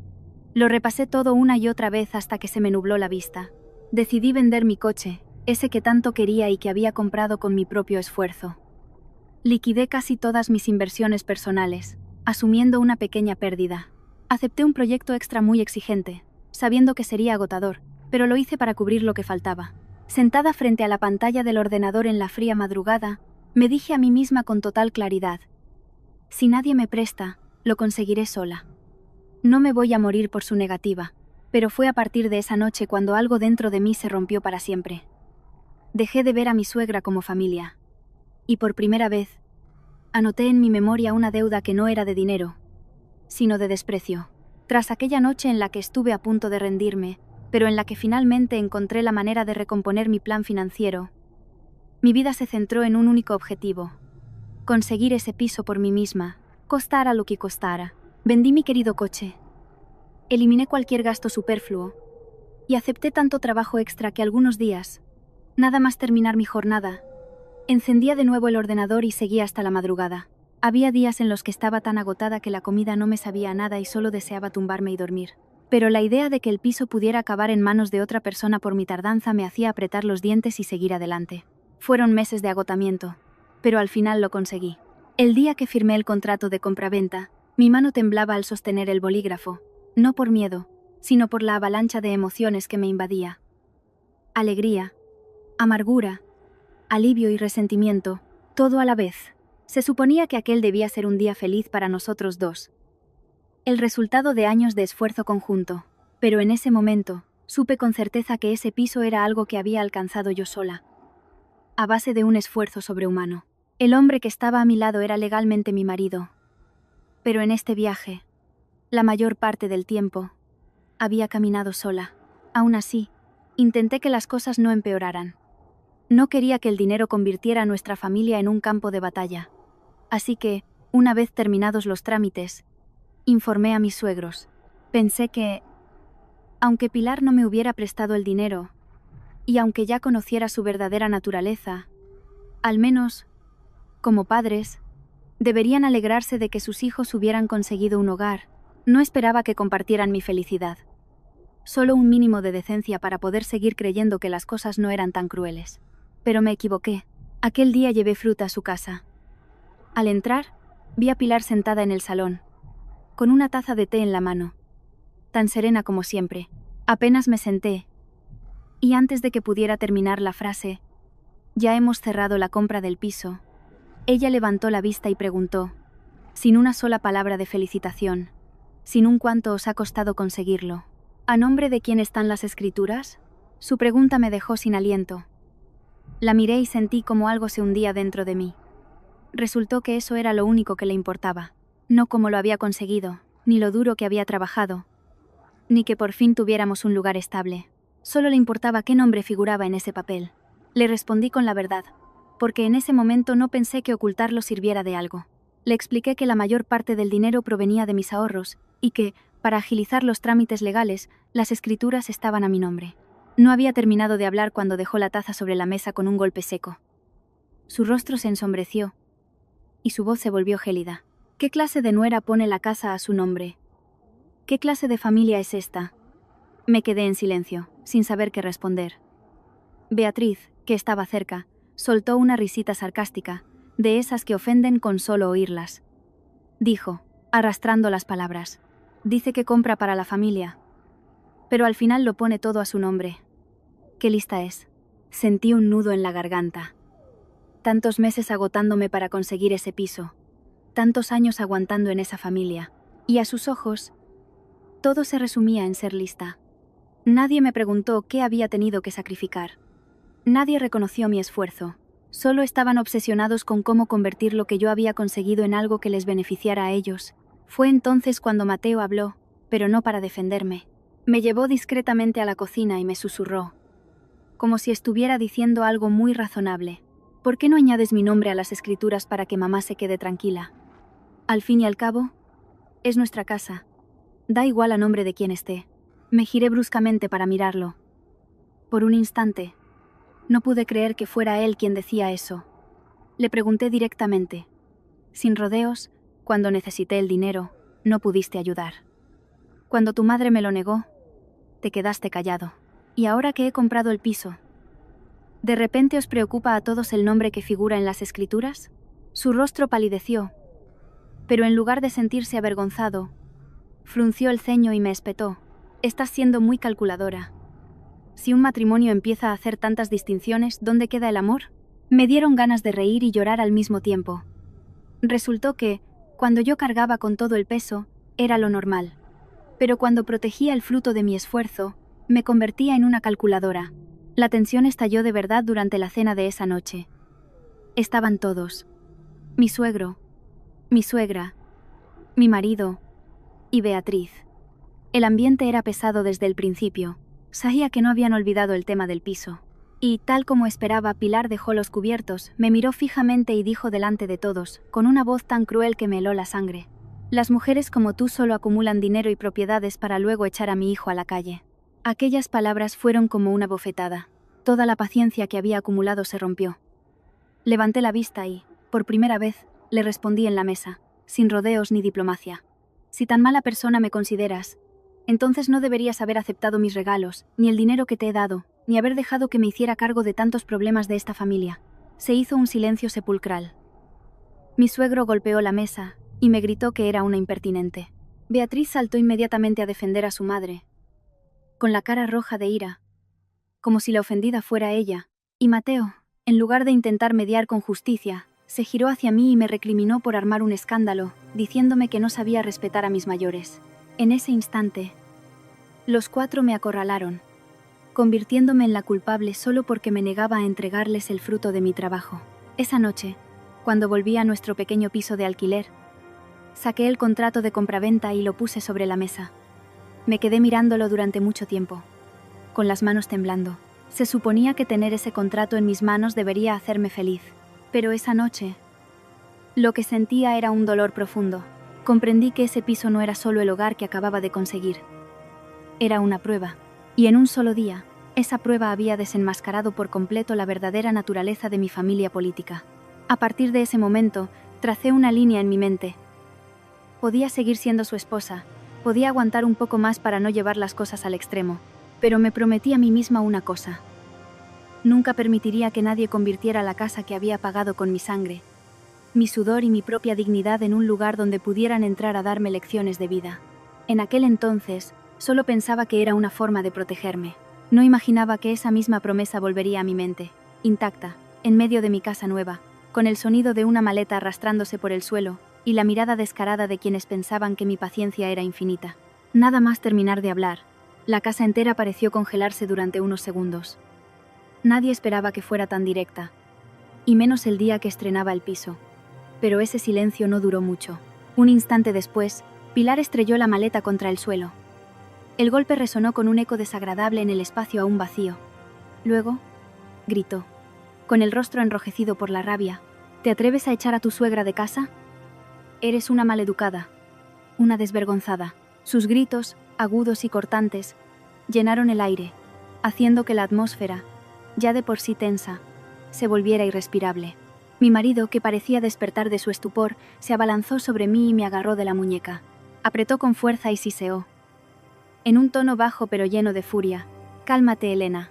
Lo repasé todo una y otra vez hasta que se me nubló la vista. Decidí vender mi coche, ese que tanto quería y que había comprado con mi propio esfuerzo. Liquidé casi todas mis inversiones personales, asumiendo una pequeña pérdida. Acepté un proyecto extra muy exigente, sabiendo que sería agotador, pero lo hice para cubrir lo que faltaba. Sentada frente a la pantalla del ordenador en la fría madrugada, me dije a mí misma con total claridad: si nadie me presta, lo conseguiré sola. No me voy a morir por su negativa, pero fue a partir de esa noche cuando algo dentro de mí se rompió para siempre. Dejé de ver a mi suegra como familia. Y por primera vez, anoté en mi memoria una deuda que no era de dinero, sino de desprecio. Tras aquella noche en la que estuve a punto de rendirme, pero en la que finalmente encontré la manera de recomponer mi plan financiero, mi vida se centró en un único objetivo: conseguir ese piso por mí misma, costara lo que costara. Vendí mi querido coche, eliminé cualquier gasto superfluo y acepté tanto trabajo extra que algunos días, nada más terminar mi jornada, encendía de nuevo el ordenador y seguía hasta la madrugada. Había días en los que estaba tan agotada que la comida no me sabía a nada y solo deseaba tumbarme y dormir. Pero la idea de que el piso pudiera acabar en manos de otra persona por mi tardanza me hacía apretar los dientes y seguir adelante. Fueron meses de agotamiento, pero al final lo conseguí. El día que firmé el contrato de compraventa, mi mano temblaba al sostener el bolígrafo, no por miedo, sino por la avalancha de emociones que me invadía. Alegría, amargura, alivio y resentimiento, todo a la vez. Se suponía que aquel debía ser un día feliz para nosotros dos. El resultado de años de esfuerzo conjunto, pero en ese momento, supe con certeza que ese piso era algo que había alcanzado yo sola, a base de un esfuerzo sobrehumano. El hombre que estaba a mi lado era legalmente mi marido. Pero en este viaje, la mayor parte del tiempo, había caminado sola. Aún así, intenté que las cosas no empeoraran. No quería que el dinero convirtiera a nuestra familia en un campo de batalla. Así que, una vez terminados los trámites, informé a mis suegros. Pensé que, aunque Pilar no me hubiera prestado el dinero, y aunque ya conociera su verdadera naturaleza, al menos, como padres, deberían alegrarse de que sus hijos hubieran conseguido un hogar. No esperaba que compartieran mi felicidad. Solo un mínimo de decencia para poder seguir creyendo que las cosas no eran tan crueles. Pero me equivoqué. Aquel día llevé fruta a su casa. Al entrar, vi a Pilar sentada en el salón, con una taza de té en la mano, tan serena como siempre. Apenas me senté, y antes de que pudiera terminar la frase, Ya hemos cerrado la compra del piso. Ella levantó la vista y preguntó, sin una sola palabra de felicitación, sin un cuánto os ha costado conseguirlo. ¿A nombre de quién están las escrituras? Su pregunta me dejó sin aliento. La miré y sentí como algo se hundía dentro de mí. Resultó que eso era lo único que le importaba, no cómo lo había conseguido, ni lo duro que había trabajado, ni que por fin tuviéramos un lugar estable. Solo le importaba qué nombre figuraba en ese papel. Le respondí con la verdad, porque en ese momento no pensé que ocultarlo sirviera de algo. Le expliqué que la mayor parte del dinero provenía de mis ahorros y que, para agilizar los trámites legales, las escrituras estaban a mi nombre. No había terminado de hablar cuando dejó la taza sobre la mesa con un golpe seco. Su rostro se ensombreció y su voz se volvió gélida. ¿Qué clase de nuera pone la casa a su nombre? ¿Qué clase de familia es esta? Me quedé en silencio, sin saber qué responder. Beatriz, que estaba cerca, soltó una risita sarcástica, de esas que ofenden con solo oírlas. Dijo, arrastrando las palabras. Dice que compra para la familia. Pero al final lo pone todo a su nombre. ¿Qué lista es? Sentí un nudo en la garganta. Tantos meses agotándome para conseguir ese piso. Tantos años aguantando en esa familia. Y a sus ojos, todo se resumía en ser lista. Nadie me preguntó qué había tenido que sacrificar. Nadie reconoció mi esfuerzo. Solo estaban obsesionados con cómo convertir lo que yo había conseguido en algo que les beneficiara a ellos. Fue entonces cuando Mateo habló, pero no para defenderme. Me llevó discretamente a la cocina y me susurró, como si estuviera diciendo algo muy razonable. ¿Por qué no añades mi nombre a las escrituras para que mamá se quede tranquila? Al fin y al cabo, es nuestra casa. Da igual a nombre de quién esté. Me giré bruscamente para mirarlo. Por un instante, no pude creer que fuera él quien decía eso. Le pregunté directamente. Sin rodeos, cuando necesité el dinero, no pudiste ayudar. Cuando tu madre me lo negó, te quedaste callado. ¿Y ahora que he comprado el piso? ¿De repente os preocupa a todos el nombre que figura en las escrituras? Su rostro palideció, pero en lugar de sentirse avergonzado, frunció el ceño y me espetó. Estás siendo muy calculadora. Si un matrimonio empieza a hacer tantas distinciones, ¿dónde queda el amor? Me dieron ganas de reír y llorar al mismo tiempo. Resultó que, cuando yo cargaba con todo el peso, era lo normal. Pero cuando protegía el fruto de mi esfuerzo, me convertía en una calculadora. La tensión estalló de verdad durante la cena de esa noche. Estaban todos. Mi suegro, mi suegra, mi marido y Beatriz. El ambiente era pesado desde el principio. Sabía que no habían olvidado el tema del piso. Y, tal como esperaba, Pilar dejó los cubiertos, me miró fijamente y dijo delante de todos, con una voz tan cruel que me heló la sangre. Las mujeres como tú solo acumulan dinero y propiedades para luego echar a mi hijo a la calle. Aquellas palabras fueron como una bofetada. Toda la paciencia que había acumulado se rompió. Levanté la vista y, por primera vez, le respondí en la mesa, sin rodeos ni diplomacia. Si tan mala persona me consideras, entonces no deberías haber aceptado mis regalos, ni el dinero que te he dado, ni haber dejado que me hiciera cargo de tantos problemas de esta familia. Se hizo un silencio sepulcral. Mi suegro golpeó la mesa y me gritó que era una impertinente. Beatriz saltó inmediatamente a defender a su madre, con la cara roja de ira, como si la ofendida fuera ella, y Mateo, en lugar de intentar mediar con justicia, se giró hacia mí y me recriminó por armar un escándalo, diciéndome que no sabía respetar a mis mayores. En ese instante, los cuatro me acorralaron, convirtiéndome en la culpable solo porque me negaba a entregarles el fruto de mi trabajo. Esa noche, cuando volví a nuestro pequeño piso de alquiler, saqué el contrato de compraventa y lo puse sobre la mesa. Me quedé mirándolo durante mucho tiempo, con las manos temblando. Se suponía que tener ese contrato en mis manos debería hacerme feliz, pero esa noche, lo que sentía era un dolor profundo. Comprendí que ese piso no era solo el hogar que acababa de conseguir. Era una prueba, y en un solo día, esa prueba había desenmascarado por completo la verdadera naturaleza de mi familia política. A partir de ese momento, tracé una línea en mi mente. Podía seguir siendo su esposa, podía aguantar un poco más para no llevar las cosas al extremo, pero me prometí a mí misma una cosa. Nunca permitiría que nadie convirtiera la casa que había pagado con mi sangre, mi sudor y mi propia dignidad en un lugar donde pudieran entrar a darme lecciones de vida. En aquel entonces, solo pensaba que era una forma de protegerme. No imaginaba que esa misma promesa volvería a mi mente, intacta, en medio de mi casa nueva, con el sonido de una maleta arrastrándose por el suelo y la mirada descarada de quienes pensaban que mi paciencia era infinita. Nada más terminar de hablar, la casa entera pareció congelarse durante unos segundos. Nadie esperaba que fuera tan directa, y menos el día que estrenaba el piso. Pero ese silencio no duró mucho. Un instante después, Pilar estrelló la maleta contra el suelo. El golpe resonó con un eco desagradable en el espacio aún vacío. Luego, gritó, con el rostro enrojecido por la rabia: ¿te atreves a echar a tu suegra de casa? Eres una maleducada, una desvergonzada. Sus gritos, agudos y cortantes, llenaron el aire, haciendo que la atmósfera, ya de por sí tensa, se volviera irrespirable. Mi marido, que parecía despertar de su estupor, se abalanzó sobre mí y me agarró de la muñeca. Apretó con fuerza y siseó, en un tono bajo pero lleno de furia: «Cálmate, Elena.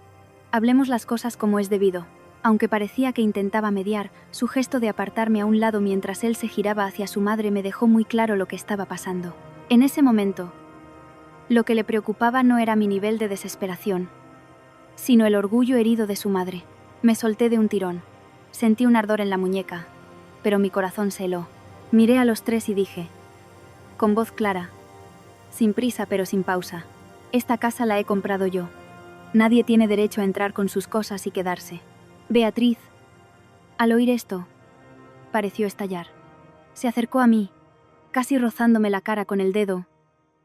Hablemos las cosas como es debido». Aunque parecía que intentaba mediar, su gesto de apartarme a un lado mientras él se giraba hacia su madre me dejó muy claro lo que estaba pasando. En ese momento, lo que le preocupaba no era mi nivel de desesperación, sino el orgullo herido de su madre. Me solté de un tirón. Sentí un ardor en la muñeca, pero mi corazón se heló. Miré a los tres y dije, con voz clara, sin prisa pero sin pausa: esta casa la he comprado yo. Nadie tiene derecho a entrar con sus cosas y quedarse. Beatriz, al oír esto, pareció estallar. Se acercó a mí, casi rozándome la cara con el dedo,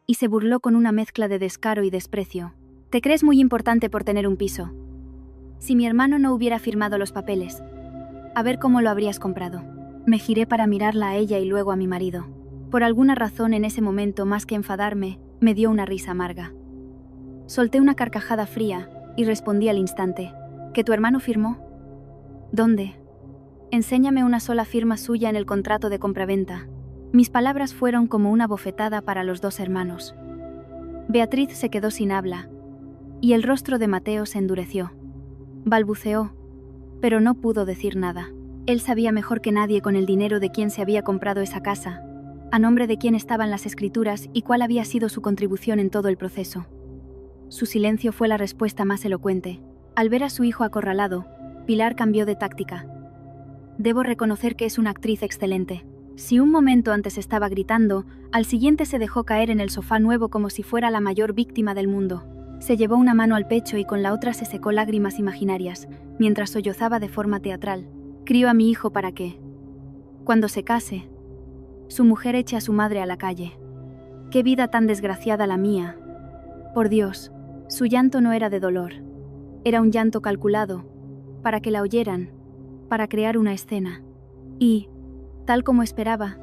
y se burló con una mezcla de descaro y desprecio. Te crees muy importante por tener un piso. Si mi hermano no hubiera firmado los papeles, a ver cómo lo habrías comprado. Me giré para mirarla a ella y luego a mi marido. Por alguna razón en ese momento, más que enfadarme, me dio una risa amarga. Solté una carcajada fría y respondí al instante: ¿que tu hermano firmó? ¿Dónde? Enséñame una sola firma suya en el contrato de compraventa. Mis palabras fueron como una bofetada para los dos hermanos. Beatriz se quedó sin habla, y el rostro de Mateo se endureció. Balbuceó, pero no pudo decir nada. Él sabía mejor que nadie con el dinero de quién se había comprado esa casa, a nombre de quién estaban las escrituras y cuál había sido su contribución en todo el proceso. Su silencio fue la respuesta más elocuente. Al ver a su hijo acorralado, Pilar cambió de táctica. Debo reconocer que es una actriz excelente. Si un momento antes estaba gritando, al siguiente se dejó caer en el sofá nuevo como si fuera la mayor víctima del mundo. Se llevó una mano al pecho y con la otra se secó lágrimas imaginarias, mientras sollozaba de forma teatral. Crío a mi hijo para que, cuando se case, su mujer eche a su madre a la calle. ¡Qué vida tan desgraciada la mía! Por Dios, su llanto no era de dolor. Era un llanto calculado, para que la oyeran, para crear una escena. Y, tal como esperaba,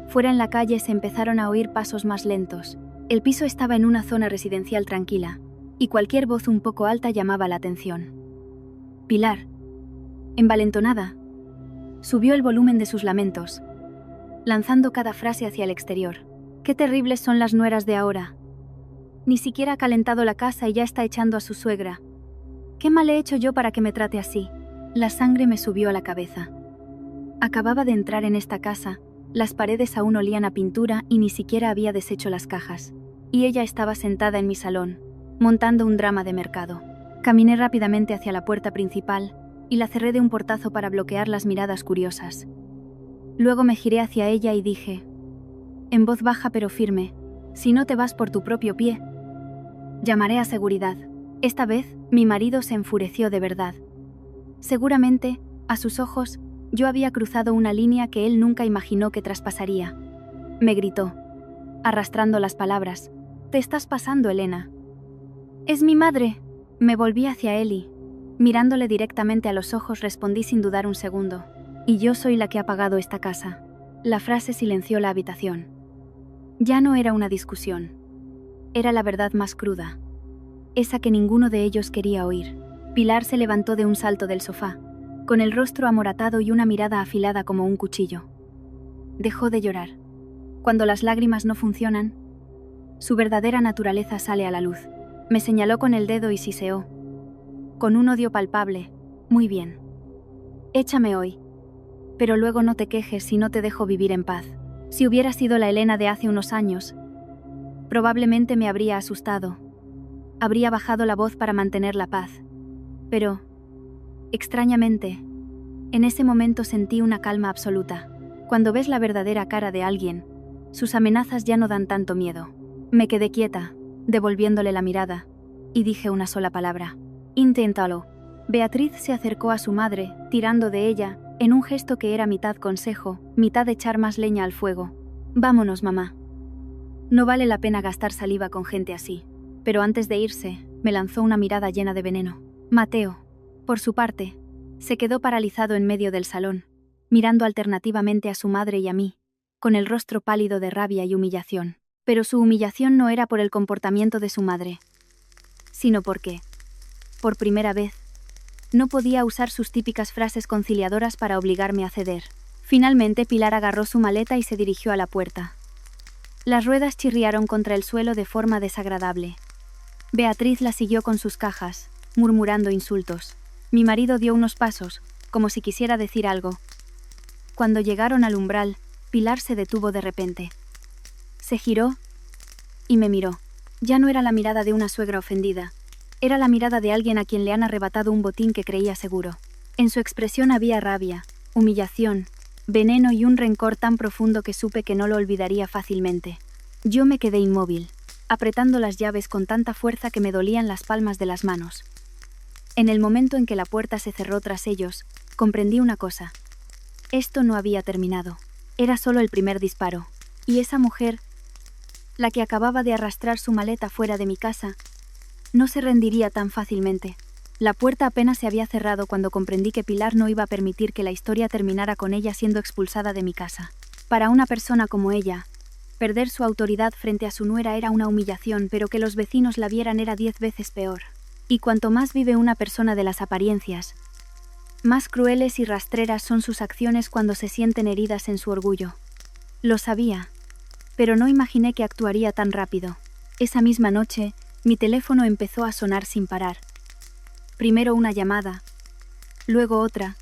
fuera en la calle se empezaron a oír pasos más lentos. El piso estaba en una zona residencial tranquila, y cualquier voz un poco alta llamaba la atención. Pilar, envalentonada, subió el volumen de sus lamentos, lanzando cada frase hacia el exterior. «Qué terribles son las nueras de ahora. Ni siquiera ha calentado la casa y ya está echando a su suegra. ¿Qué mal he hecho yo para que me trate así?» La sangre me subió a la cabeza. Acababa de entrar en esta casa, las paredes aún olían a pintura y ni siquiera había deshecho las cajas. Y ella estaba sentada en mi salón, montando un drama de mercado. Caminé rápidamente hacia la puerta principal y la cerré de un portazo para bloquear las miradas curiosas. Luego me giré hacia ella y dije, en voz baja pero firme: si no te vas por tu propio pie, llamaré a seguridad. Esta vez, mi marido se enfureció de verdad. Seguramente, a sus ojos, yo había cruzado una línea que él nunca imaginó que traspasaría. Me gritó, arrastrando las palabras: «Te estás pasando, Elena». «Es mi madre». Me volví hacia él y, mirándole directamente a los ojos, respondí sin dudar un segundo: «Y yo soy la que ha pagado esta casa». La frase silenció la habitación. Ya no era una discusión. Era la verdad más cruda, esa que ninguno de ellos quería oír. Pilar se levantó de un salto del sofá, con el rostro amoratado y una mirada afilada como un cuchillo. Dejó de llorar. Cuando las lágrimas no funcionan, su verdadera naturaleza sale a la luz. Me señaló con el dedo y siseó, con un odio palpable: «Muy bien. Échame hoy. Pero luego no te quejes si no te dejo vivir en paz». Si hubiera sido la Elena de hace unos años, probablemente me habría asustado. Habría bajado la voz para mantener la paz. Pero, extrañamente, En ese momento sentí una calma absoluta. Cuando ves la verdadera cara de alguien, sus amenazas ya no dan tanto miedo. Me quedé quieta, devolviéndole la mirada, y dije una sola palabra: inténtalo. Beatriz se acercó a su madre, tirando de ella, en un gesto que era mitad consejo, mitad echar más leña al fuego. Vámonos, mamá. No vale la pena gastar saliva con gente así. Pero antes de irse, me lanzó una mirada llena de veneno. Mateo, por su parte, se quedó paralizado en medio del salón, mirando alternativamente a su madre y a mí, con el rostro pálido de rabia y humillación. Pero su humillación no era por el comportamiento de su madre, sino porque, por primera vez, no podía usar sus típicas frases conciliadoras para obligarme a ceder. Finalmente Pilar agarró su maleta y se dirigió a la puerta. Las ruedas chirriaron contra el suelo de forma desagradable. Beatriz la siguió con sus cajas, murmurando insultos. Mi marido dio unos pasos, como si quisiera decir algo. Cuando llegaron al umbral, Pilar se detuvo de repente. Se giró y me miró. Ya no era la mirada de una suegra ofendida. Era la mirada de alguien a quien le han arrebatado un botín que creía seguro. En su expresión había rabia, humillación, veneno y un rencor tan profundo que supe que no lo olvidaría fácilmente. Yo me quedé inmóvil, apretando las llaves con tanta fuerza que me dolían las palmas de las manos. En el momento en que la puerta se cerró tras ellos, comprendí una cosa. Esto no había terminado. Era solo el primer disparo. Y esa mujer, la que acababa de arrastrar su maleta fuera de mi casa, no se rendiría tan fácilmente. La puerta apenas se había cerrado cuando comprendí que Pilar no iba a permitir que la historia terminara con ella siendo expulsada de mi casa. Para una persona como ella, perder su autoridad frente a su nuera era una humillación, pero que los vecinos la vieran era 10 veces peor. Y cuanto más vive una persona de las apariencias, más crueles y rastreras son sus acciones cuando se sienten heridas en su orgullo. Lo sabía, pero no imaginé que actuaría tan rápido. Esa misma noche, mi teléfono empezó a sonar sin parar. Primero una llamada, luego otra,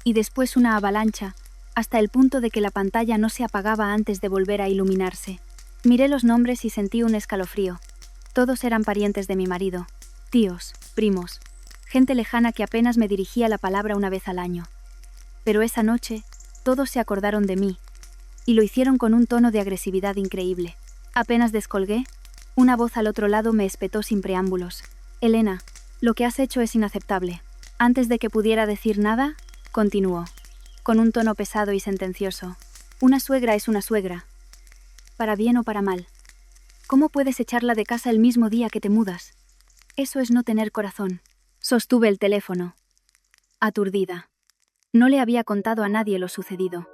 y después una avalancha, hasta el punto de que la pantalla no se apagaba antes de volver a iluminarse. Miré los nombres y sentí un escalofrío. Todos eran parientes de mi marido, tíos, primos, gente lejana que apenas me dirigía la palabra una vez al año. Pero esa noche, todos se acordaron de mí, y lo hicieron con un tono de agresividad increíble. Apenas descolgué, una voz al otro lado me espetó sin preámbulos. Elena, lo que has hecho es inaceptable. Antes de que pudiera decir nada, continuó, con un tono pesado y sentencioso. Una suegra es una suegra, para bien o para mal. ¿Cómo puedes echarla de casa el mismo día que te mudas? Eso es no tener corazón. Sostuve el teléfono, aturdida. No le había contado a nadie lo sucedido.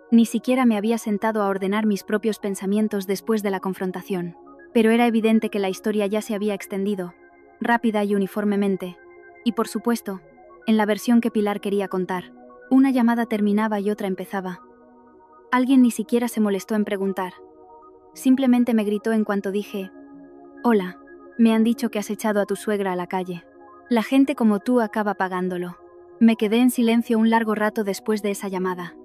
Ni siquiera me había sentado a ordenar mis propios pensamientos después de la confrontación. Pero era evidente que la historia ya se había extendido, rápida y uniformemente, y por supuesto, en la versión que Pilar quería contar. Una llamada terminaba y otra empezaba. Alguien ni siquiera se molestó en preguntar. Simplemente me gritó en cuanto dije: «Hola, me han dicho que has echado a tu suegra a la calle. La gente como tú acaba pagándolo». Me quedé en silencio un largo rato después de esa llamada.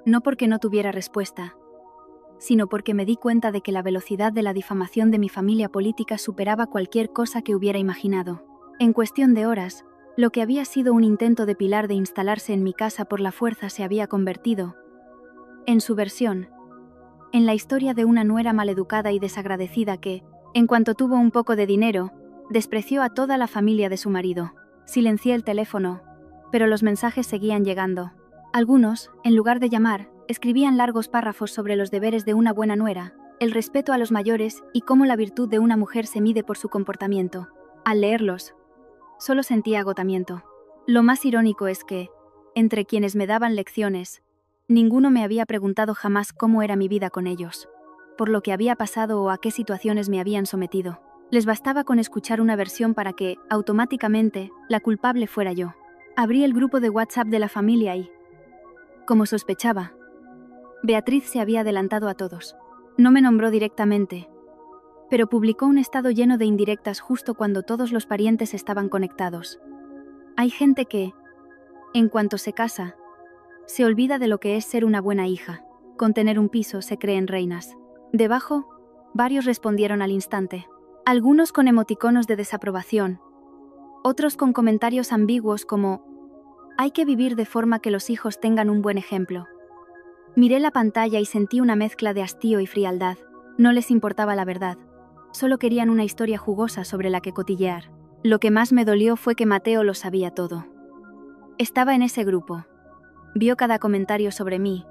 No porque no tuviera respuesta, sino porque me di cuenta de que la velocidad de la difamación de mi familia política superaba cualquier cosa que hubiera imaginado. En cuestión de horas, lo que había sido un intento de Pilar de instalarse en mi casa por la fuerza se había convertido, en su versión, en la historia de una nuera maleducada y desagradecida que, en cuanto tuvo un poco de dinero, despreció a toda la familia de su marido. Silencié el teléfono, pero los mensajes seguían llegando. Algunos, en lugar de llamar, escribían largos párrafos sobre los deberes de una buena nuera, el respeto a los mayores y cómo la virtud de una mujer se mide por su comportamiento. Al leerlos, solo sentía agotamiento. Lo más irónico es que, entre quienes me daban lecciones, ninguno me había preguntado jamás cómo era mi vida con ellos, por lo que había pasado o a qué situaciones me habían sometido. Les bastaba con escuchar una versión para que, automáticamente, la culpable fuera yo. Abrí el grupo de WhatsApp de la familia y, como sospechaba, Beatriz se había adelantado a todos. No me nombró directamente, pero publicó un estado lleno de indirectas justo cuando todos los parientes estaban conectados. Hay gente que, en cuanto se casa, se olvida de lo que es ser una buena hija. Con tener un piso se creen reinas. Debajo, varios respondieron al instante. Algunos con emoticonos de desaprobación, otros con comentarios ambiguos como: Hay que vivir de forma que los hijos tengan un buen ejemplo. Miré la pantalla y sentí una mezcla de hastío y frialdad. No les importaba la verdad. Solo querían una historia jugosa sobre la que cotillear. Lo que más me dolió fue que Mateo lo sabía todo. Estaba en ese grupo. Vio cada comentario sobre mí.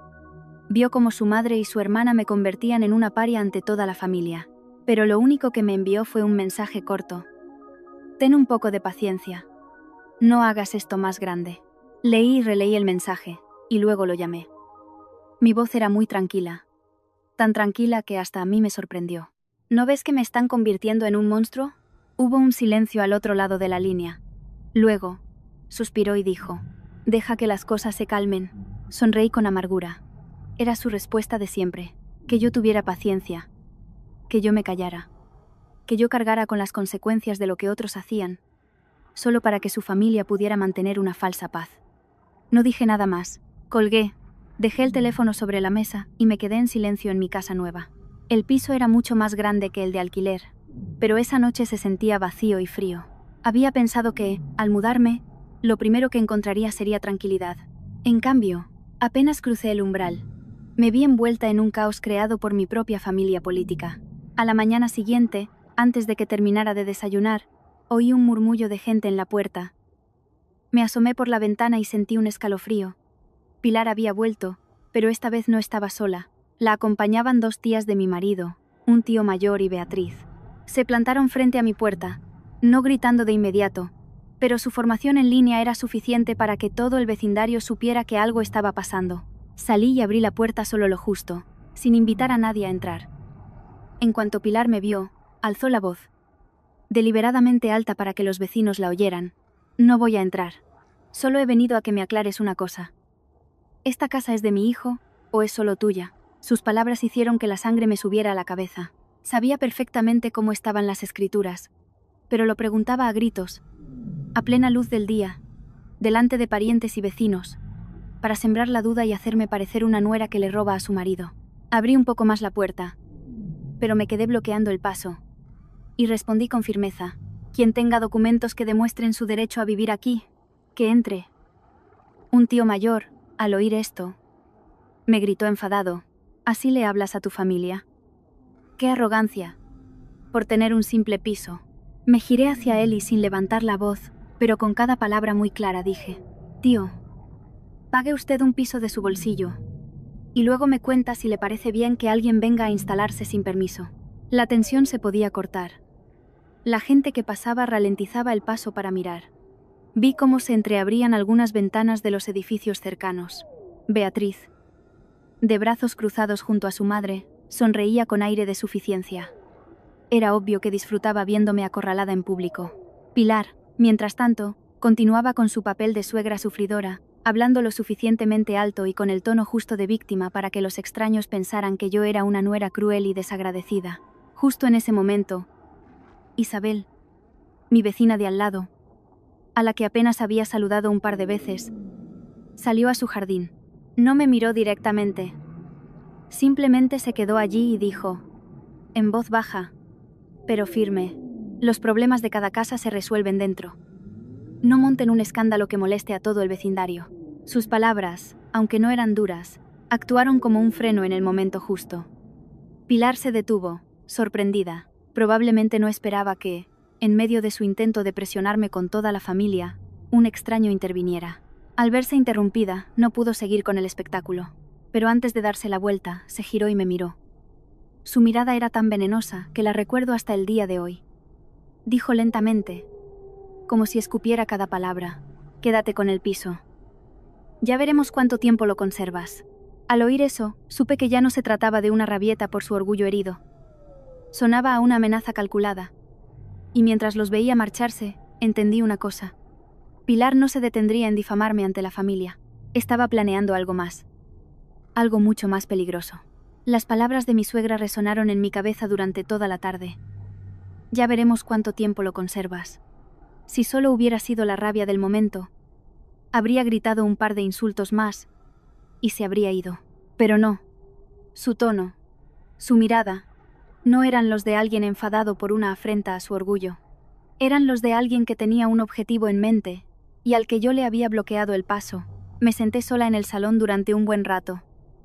Vio cómo su madre y su hermana me convertían en una paria ante toda la familia. Pero lo único que me envió fue un mensaje corto. Ten un poco de paciencia. No hagas esto más grande. Leí y releí el mensaje, y luego lo llamé. Mi voz era muy tranquila. Tan tranquila que hasta a mí me sorprendió. ¿No ves que me están convirtiendo en un monstruo? Hubo un silencio al otro lado de la línea. Luego, suspiró y dijo, deja que las cosas se calmen. Sonreí con amargura. Era su respuesta de siempre, que yo tuviera paciencia, que yo me callara, que yo cargara con las consecuencias de lo que otros hacían, solo para que su familia pudiera mantener una falsa paz. No dije nada más, colgué, dejé el teléfono sobre la mesa y me quedé en silencio en mi casa nueva. El piso era mucho más grande que el de alquiler, pero esa noche se sentía vacío y frío. Había pensado que, al mudarme, lo primero que encontraría sería tranquilidad. En cambio, apenas crucé el umbral, me vi envuelta en un caos creado por mi propia familia política. A la mañana siguiente, antes de que terminara de desayunar, oí un murmullo de gente en la puerta. Me asomé por la ventana y sentí un escalofrío. Pilar había vuelto, pero esta vez no estaba sola. La acompañaban 2 tías de mi marido, un tío mayor y Beatriz. Se plantaron frente a mi puerta, no gritando de inmediato, pero su formación en línea era suficiente para que todo el vecindario supiera que algo estaba pasando. Salí y abrí la puerta solo lo justo, sin invitar a nadie a entrar. En cuanto Pilar me vio, alzó la voz, deliberadamente alta para que los vecinos la oyeran. No voy a entrar. Solo he venido a que me aclares una cosa. ¿Esta casa es de mi hijo, o es solo tuya? Sus palabras hicieron que la sangre me subiera a la cabeza. Sabía perfectamente cómo estaban las escrituras, pero lo preguntaba a gritos, a plena luz del día, delante de parientes y vecinos, para sembrar la duda y hacerme parecer una nuera que le roba a su marido. Abrí un poco más la puerta, pero me quedé bloqueando el paso, y respondí con firmeza, quien tenga documentos que demuestren su derecho a vivir aquí, que entre. Un tío mayor, al oír esto, me gritó enfadado, ¿así le hablas a tu familia? ¡Qué arrogancia! Por tener un simple piso. Me giré hacia él y sin levantar la voz, pero con cada palabra muy clara dije, tío, pague usted un piso de su bolsillo, y luego me cuenta si le parece bien que alguien venga a instalarse sin permiso. La tensión se podía cortar. La gente que pasaba ralentizaba el paso para mirar. Vi cómo se entreabrían algunas ventanas de los edificios cercanos. Beatriz, de brazos cruzados junto a su madre, sonreía con aire de suficiencia. Era obvio que disfrutaba viéndome acorralada en público. Pilar, mientras tanto, continuaba con su papel de suegra sufridora, hablando lo suficientemente alto y con el tono justo de víctima para que los extraños pensaran que yo era una nuera cruel y desagradecida. Justo en ese momento, Isabel, mi vecina de al lado, a la que apenas había saludado un par de veces, salió a su jardín. No me miró directamente. Simplemente se quedó allí y dijo, en voz baja, pero firme, los problemas de cada casa se resuelven dentro. No monten un escándalo que moleste a todo el vecindario. Sus palabras, aunque no eran duras, actuaron como un freno en el momento justo. Pilar se detuvo, sorprendida. Probablemente no esperaba que, en medio de su intento de presionarme con toda la familia, un extraño interviniera. Al verse interrumpida, no pudo seguir con el espectáculo, pero antes de darse la vuelta, se giró y me miró. Su mirada era tan venenosa que la recuerdo hasta el día de hoy. Dijo lentamente, como si escupiera cada palabra, quédate con el piso. Ya veremos cuánto tiempo lo conservas. Al oír eso, supe que ya no se trataba de una rabieta por su orgullo herido. Sonaba a una amenaza calculada, y mientras los veía marcharse, entendí una cosa. Pilar no se detendría en difamarme ante la familia. Estaba planeando algo más. Algo mucho más peligroso. Las palabras de mi suegra resonaron en mi cabeza durante toda la tarde. Ya veremos cuánto tiempo lo conservas. Si solo hubiera sido la rabia del momento, habría gritado un par de insultos más y se habría ido. Pero no. Su tono, su mirada, no eran los de alguien enfadado por una afrenta a su orgullo. Eran los de alguien que tenía un objetivo en mente y al que yo le había bloqueado el paso. Me senté sola en el salón durante un buen rato,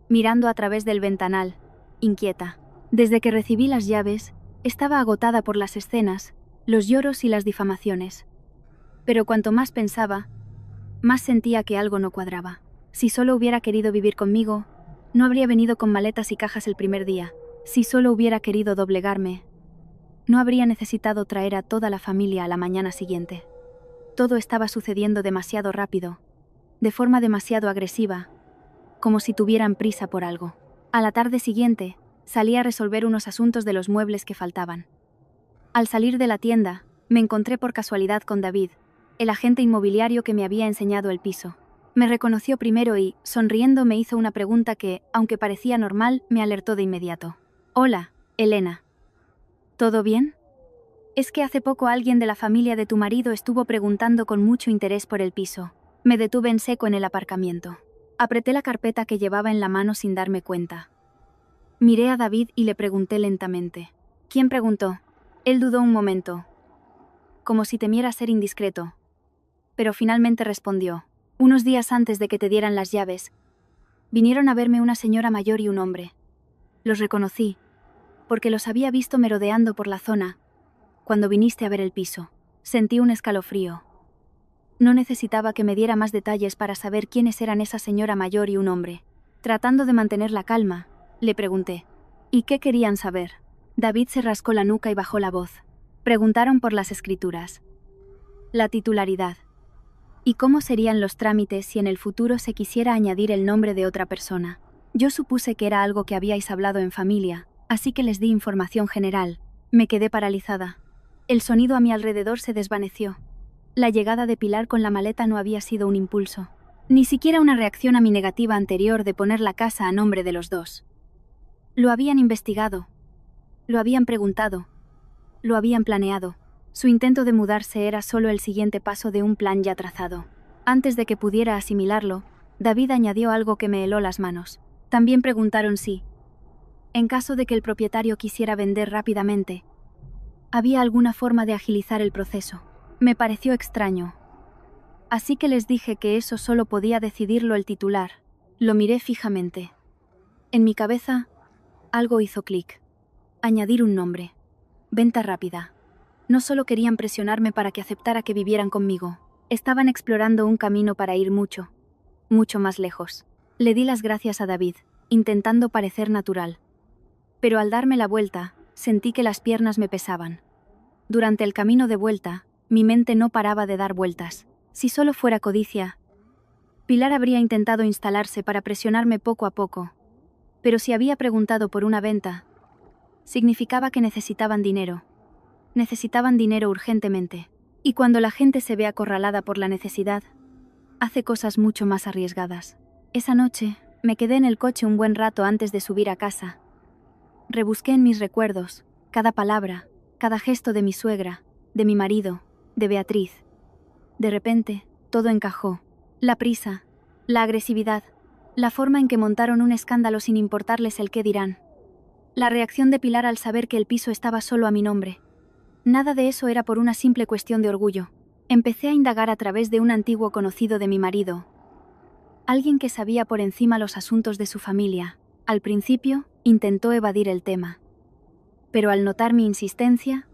mirando a través del ventanal, inquieta. Desde que recibí las llaves, estaba agotada por las escenas, los lloros y las difamaciones. Pero cuanto más pensaba, más sentía que algo no cuadraba. Si solo hubiera querido vivir conmigo, no habría venido con maletas y cajas el primer día. Si solo hubiera querido doblegarme, no habría necesitado traer a toda la familia a la mañana siguiente. Todo estaba sucediendo demasiado rápido, de forma demasiado agresiva, como si tuvieran prisa por algo. A la tarde siguiente, salí a resolver unos asuntos de los muebles que faltaban. Al salir de la tienda, me encontré por casualidad con David, el agente inmobiliario que me había enseñado el piso. Me reconoció primero y, sonriendo, me hizo una pregunta que, aunque parecía normal, me alertó de inmediato. «Hola, Elena. ¿Todo bien? Es que hace poco alguien de la familia de tu marido estuvo preguntando con mucho interés por el piso». Me detuve en seco en el aparcamiento. Apreté la carpeta que llevaba en la mano sin darme cuenta. Miré a David y le pregunté lentamente. ¿Quién preguntó? Él dudó un momento, como si temiera ser indiscreto, pero finalmente respondió. Unos días antes de que te dieran las llaves, vinieron a verme una señora mayor y un hombre. Los reconocí, porque los había visto merodeando por la zona, cuando viniste a ver el piso. Sentí un escalofrío. No necesitaba que me diera más detalles para saber quiénes eran esa señora mayor y un hombre. Tratando de mantener la calma, le pregunté. ¿Y qué querían saber? David se rascó la nuca y bajó la voz. Preguntaron por las escrituras, la titularidad, y cómo serían los trámites si en el futuro se quisiera añadir el nombre de otra persona. Yo supuse que era algo que habíais hablado en familia, así que les di información general. Me quedé paralizada. El sonido a mi alrededor se desvaneció. La llegada de Pilar con la maleta no había sido un impulso, ni siquiera una reacción a mi negativa anterior de poner la casa a nombre de los dos. Lo habían investigado, lo habían preguntado, lo habían planeado. Su intento de mudarse era solo el siguiente paso de un plan ya trazado. Antes de que pudiera asimilarlo, David añadió algo que me heló las manos. También preguntaron si, en caso de que el propietario quisiera vender rápidamente, había alguna forma de agilizar el proceso. Me pareció extraño, así que les dije que eso solo podía decidirlo el titular. Lo miré fijamente. En mi cabeza, algo hizo clic. Añadir un nombre. Venta rápida. No solo querían presionarme para que aceptara que vivieran conmigo, estaban explorando un camino para ir mucho, mucho más lejos. Le di las gracias a David, intentando parecer natural. Pero al darme la vuelta, sentí que las piernas me pesaban. Durante el camino de vuelta, mi mente no paraba de dar vueltas. Si solo fuera codicia, Pilar habría intentado instalarse para presionarme poco a poco. Pero si había preguntado por una venta, significaba que necesitaban dinero. Necesitaban dinero urgentemente. Y cuando la gente se ve acorralada por la necesidad, hace cosas mucho más arriesgadas. Esa noche, me quedé en el coche un buen rato antes de subir a casa. Rebusqué en mis recuerdos, cada palabra, cada gesto de mi suegra, de mi marido, de Beatriz. De repente, todo encajó. La prisa, la agresividad, la forma en que montaron un escándalo sin importarles el qué dirán. La reacción de Pilar al saber que el piso estaba solo a mi nombre. Nada de eso era por una simple cuestión de orgullo. Empecé a indagar a través de un antiguo conocido de mi marido. Alguien que sabía por encima los asuntos de su familia. Al principio, intentó evadir el tema. Pero al notar mi insistencia,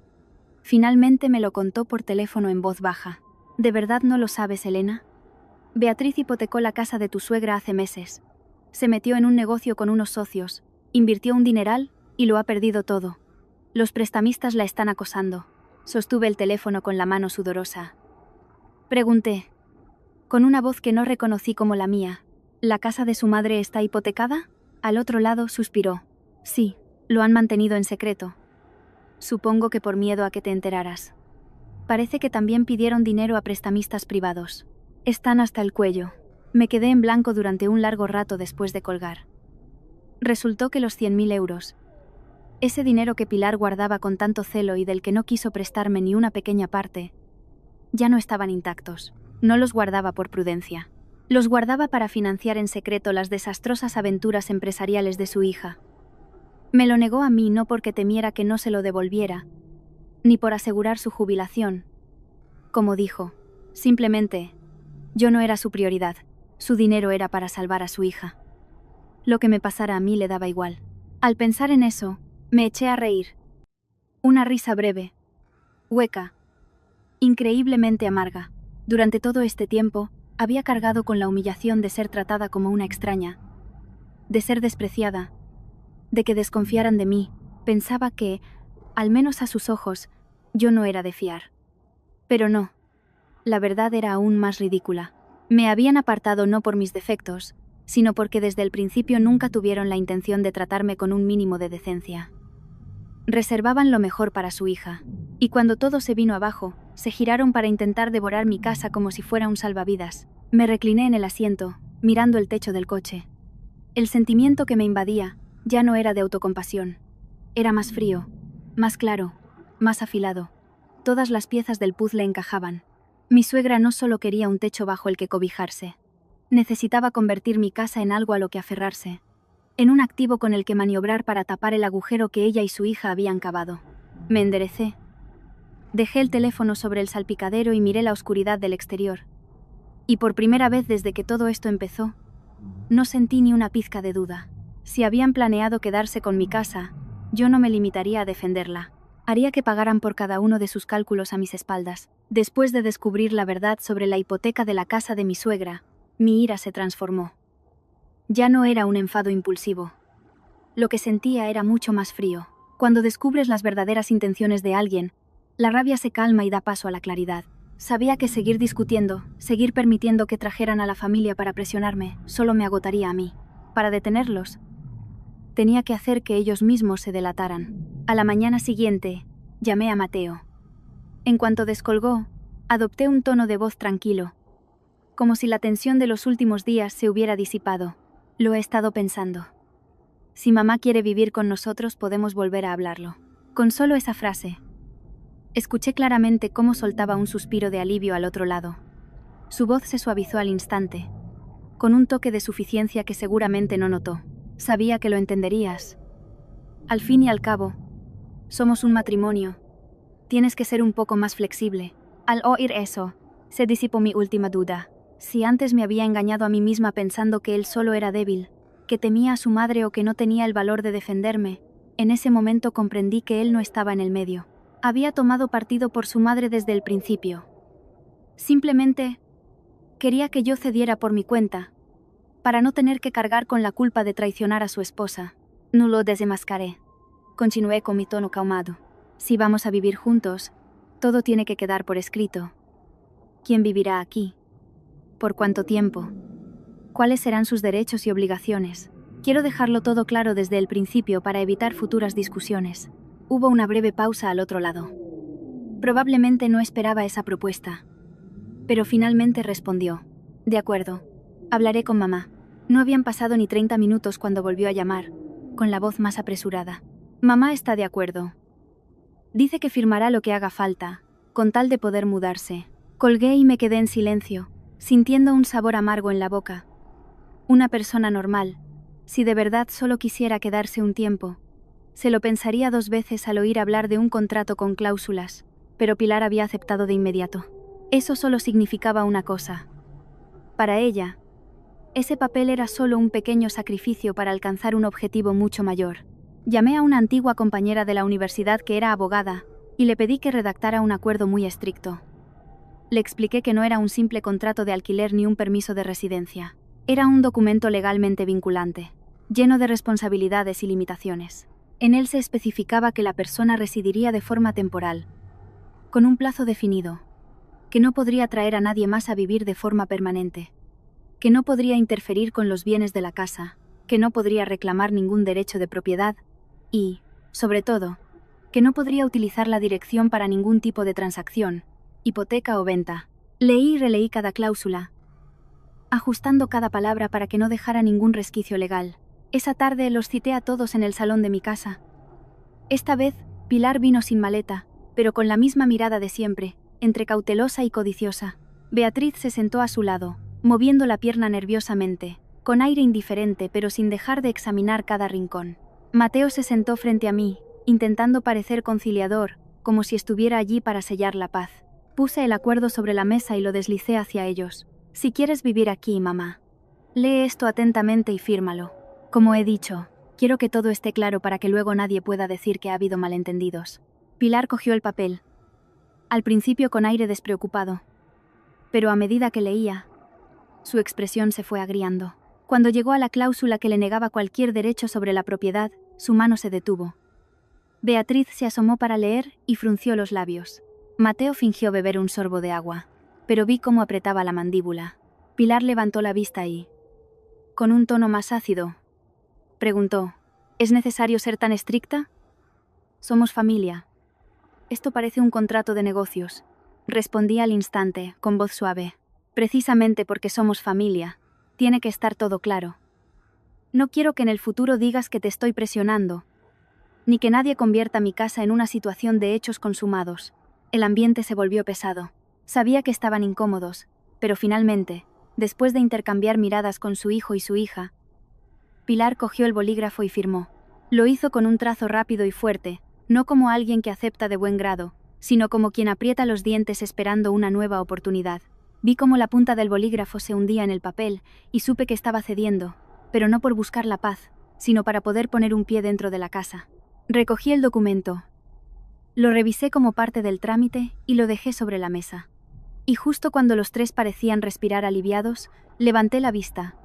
finalmente me lo contó por teléfono en voz baja. ¿De verdad no lo sabes, Elena? Beatriz hipotecó la casa de tu suegra hace meses. Se metió en un negocio con unos socios, invirtió un dineral y lo ha perdido todo. Los prestamistas la están acosando. Sostuve el teléfono con la mano sudorosa. Pregunté, con una voz que no reconocí como la mía. ¿La casa de su madre está hipotecada? Al otro lado suspiró. Sí, lo han mantenido en secreto. Supongo que por miedo a que te enteraras. Parece que también pidieron dinero a prestamistas privados. Están hasta el cuello. Me quedé en blanco durante un largo rato después de colgar. Resultó que los 100.000 euros, ese dinero que Pilar guardaba con tanto celo y del que no quiso prestarme ni una pequeña parte, ya no estaban intactos. No los guardaba por prudencia. Los guardaba para financiar en secreto las desastrosas aventuras empresariales de su hija. Me lo negó a mí no porque temiera que no se lo devolviera, ni por asegurar su jubilación. Como dijo, simplemente, Yo no era su prioridad. Su dinero era para salvar a su hija. Lo que me pasara a mí le daba igual. Al pensar en eso, me eché a reír. Una risa breve, hueca, increíblemente amarga. Durante todo este tiempo, había cargado con la humillación de ser tratada como una extraña, de ser despreciada, de que desconfiaran de mí. Pensaba que, al menos a sus ojos, yo no era de fiar. Pero no. La verdad era aún más ridícula. Me habían apartado no por mis defectos, sino porque desde el principio nunca tuvieron la intención de tratarme con un mínimo de decencia. Reservaban lo mejor para su hija, y cuando todo se vino abajo, se giraron para intentar devorar mi casa como si fuera un salvavidas. Me recliné en el asiento, mirando el techo del coche. El sentimiento que me invadía ya no era de autocompasión. Era más frío, más claro, más afilado. Todas las piezas del puzzle encajaban. Mi suegra no solo quería un techo bajo el que cobijarse. Necesitaba convertir mi casa en algo a lo que aferrarse, en un activo con el que maniobrar para tapar el agujero que ella y su hija habían cavado. Me enderecé. Dejé el teléfono sobre el salpicadero y miré la oscuridad del exterior. Y por primera vez desde que todo esto empezó, no sentí ni una pizca de duda. Si habían planeado quedarse con mi casa, yo no me limitaría a defenderla. Haría que pagaran por cada uno de sus cálculos a mis espaldas. Después de descubrir la verdad sobre la hipoteca de la casa de mi suegra, mi ira se transformó. Ya no era un enfado impulsivo. Lo que sentía era mucho más frío. Cuando descubres las verdaderas intenciones de alguien, la rabia se calma y da paso a la claridad. Sabía que seguir discutiendo, seguir permitiendo que trajeran a la familia para presionarme, solo me agotaría a mí. Para detenerlos, tenía que hacer que ellos mismos se delataran. A la mañana siguiente, llamé a Mateo. En cuanto descolgó, adopté un tono de voz tranquilo, como si la tensión de los últimos días se hubiera disipado. Lo he estado pensando. Si mamá quiere vivir con nosotros, podemos volver a hablarlo. Con solo esa frase, escuché claramente cómo soltaba un suspiro de alivio al otro lado. Su voz se suavizó al instante, con un toque de suficiencia que seguramente no notó. Sabía que lo entenderías. Al fin y al cabo, somos un matrimonio. Tienes que ser un poco más flexible. Al oír eso, se disipó mi última duda. Si antes me había engañado a mí misma pensando que él solo era débil, que temía a su madre o que no tenía el valor de defenderme, en ese momento comprendí que él no estaba en el medio. Había tomado partido por su madre desde el principio. Simplemente quería que yo cediera por mi cuenta, para no tener que cargar con la culpa de traicionar a su esposa. No lo desenmascaré. Continué con mi tono calmado. Si vamos a vivir juntos, todo tiene que quedar por escrito. ¿Quién vivirá aquí? ¿Por cuánto tiempo? ¿Cuáles serán sus derechos y obligaciones? Quiero dejarlo todo claro desde el principio para evitar futuras discusiones. Hubo una breve pausa al otro lado. Probablemente no esperaba esa propuesta, pero finalmente respondió. De acuerdo. Hablaré con mamá. No habían pasado ni 30 minutos cuando volvió a llamar, con la voz más apresurada. Mamá está de acuerdo. Dice que firmará lo que haga falta, con tal de poder mudarse. Colgué y me quedé en silencio, sintiendo un sabor amargo en la boca. Una persona normal, si de verdad solo quisiera quedarse un tiempo, se lo pensaría 2 veces al oír hablar de un contrato con cláusulas, pero Pilar había aceptado de inmediato. Eso solo significaba una cosa. Para ella, ese papel era solo un pequeño sacrificio para alcanzar un objetivo mucho mayor. Llamé a una antigua compañera de la universidad que era abogada y le pedí que redactara un acuerdo muy estricto. Le expliqué que no era un simple contrato de alquiler ni un permiso de residencia. Era un documento legalmente vinculante, lleno de responsabilidades y limitaciones. En él se especificaba que la persona residiría de forma temporal, con un plazo definido, que no podría traer a nadie más a vivir de forma permanente, que no podría interferir con los bienes de la casa, que no podría reclamar ningún derecho de propiedad y, sobre todo, que no podría utilizar la dirección para ningún tipo de transacción, hipoteca o venta. Leí y releí cada cláusula, ajustando cada palabra para que no dejara ningún resquicio legal. Esa tarde los cité a todos en el salón de mi casa. Esta vez, Pilar vino sin maleta, pero con la misma mirada de siempre, entre cautelosa y codiciosa. Beatriz se sentó a su lado, moviendo la pierna nerviosamente, con aire indiferente pero sin dejar de examinar cada rincón. Mateo se sentó frente a mí, intentando parecer conciliador, como si estuviera allí para sellar la paz. Puse el acuerdo sobre la mesa y lo deslicé hacia ellos. Si quieres vivir aquí, mamá, lee esto atentamente y fírmalo. Como he dicho, quiero que todo esté claro para que luego nadie pueda decir que ha habido malentendidos. Pilar cogió el papel, al principio con aire despreocupado, pero a medida que leía, su expresión se fue agriando. Cuando llegó a la cláusula que le negaba cualquier derecho sobre la propiedad, su mano se detuvo. Beatriz se asomó para leer y frunció los labios. Mateo fingió beber un sorbo de agua, pero vi cómo apretaba la mandíbula. Pilar levantó la vista y, con un tono más ácido, preguntó: ¿Es necesario ser tan estricta? Somos familia. Esto parece un contrato de negocios, respondí al instante, con voz suave. Precisamente porque somos familia, tiene que estar todo claro. No quiero que en el futuro digas que te estoy presionando, ni que nadie convierta mi casa en una situación de hechos consumados. El ambiente se volvió pesado. Sabía que estaban incómodos, pero finalmente, después de intercambiar miradas con su hijo y su hija, Pilar cogió el bolígrafo y firmó. Lo hizo con un trazo rápido y fuerte, no como alguien que acepta de buen grado, sino como quien aprieta los dientes esperando una nueva oportunidad. Vi cómo la punta del bolígrafo se hundía en el papel y supe que estaba cediendo, pero no por buscar la paz, sino para poder poner un pie dentro de la casa. Recogí el documento. Lo revisé como parte del trámite y lo dejé sobre la mesa. Y justo cuando los tres parecían respirar aliviados, levanté la vista.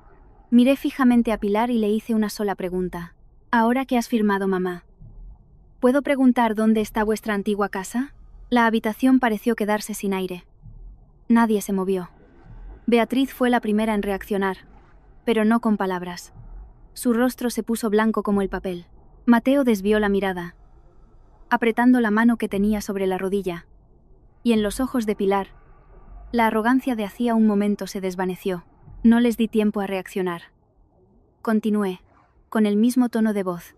Miré fijamente a Pilar y le hice una sola pregunta. «Ahora que has firmado, mamá, ¿puedo preguntar dónde está vuestra antigua casa?» La habitación pareció quedarse sin aire. Nadie se movió. Beatriz fue la primera en reaccionar, pero no con palabras. Su rostro se puso blanco como el papel. Mateo desvió la mirada, apretando la mano que tenía sobre la rodilla, y en los ojos de Pilar, la arrogancia de hacía un momento se desvaneció. No les di tiempo a reaccionar. Continué, con el mismo tono de voz,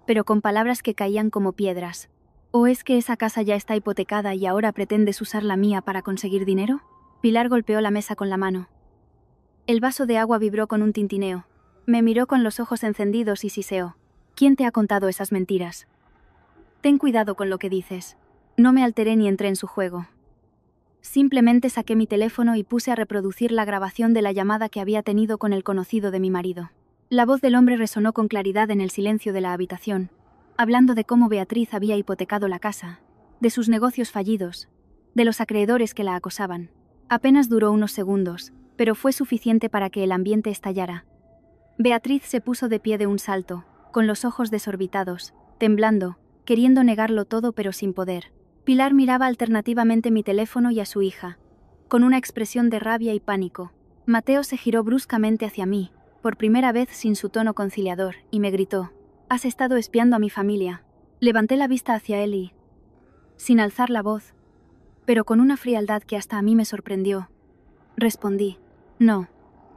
pero con palabras que caían como piedras. ¿O es que esa casa ya está hipotecada y ahora pretendes usar la mía para conseguir dinero? Pilar golpeó la mesa con la mano. El vaso de agua vibró con un tintineo. Me miró con los ojos encendidos y siseó. ¿Quién te ha contado esas mentiras? Ten cuidado con lo que dices. No me alteré ni entré en su juego. Simplemente saqué mi teléfono y puse a reproducir la grabación de la llamada que había tenido con el conocido de mi marido. La voz del hombre resonó con claridad en el silencio de la habitación, hablando de cómo Beatriz había hipotecado la casa, de sus negocios fallidos, de los acreedores que la acosaban. Apenas duró unos segundos, pero fue suficiente para que el ambiente estallara. Beatriz se puso de pie de un salto, con los ojos desorbitados, temblando, queriendo negarlo todo pero sin poder. Pilar miraba alternativamente mi teléfono y a su hija, con una expresión de rabia y pánico. Mateo se giró bruscamente hacia mí, por primera vez sin su tono conciliador, y me gritó: «Has estado espiando a mi familia». Levanté la vista hacia él y, sin alzar la voz, pero con una frialdad que hasta a mí me sorprendió, respondí: «No,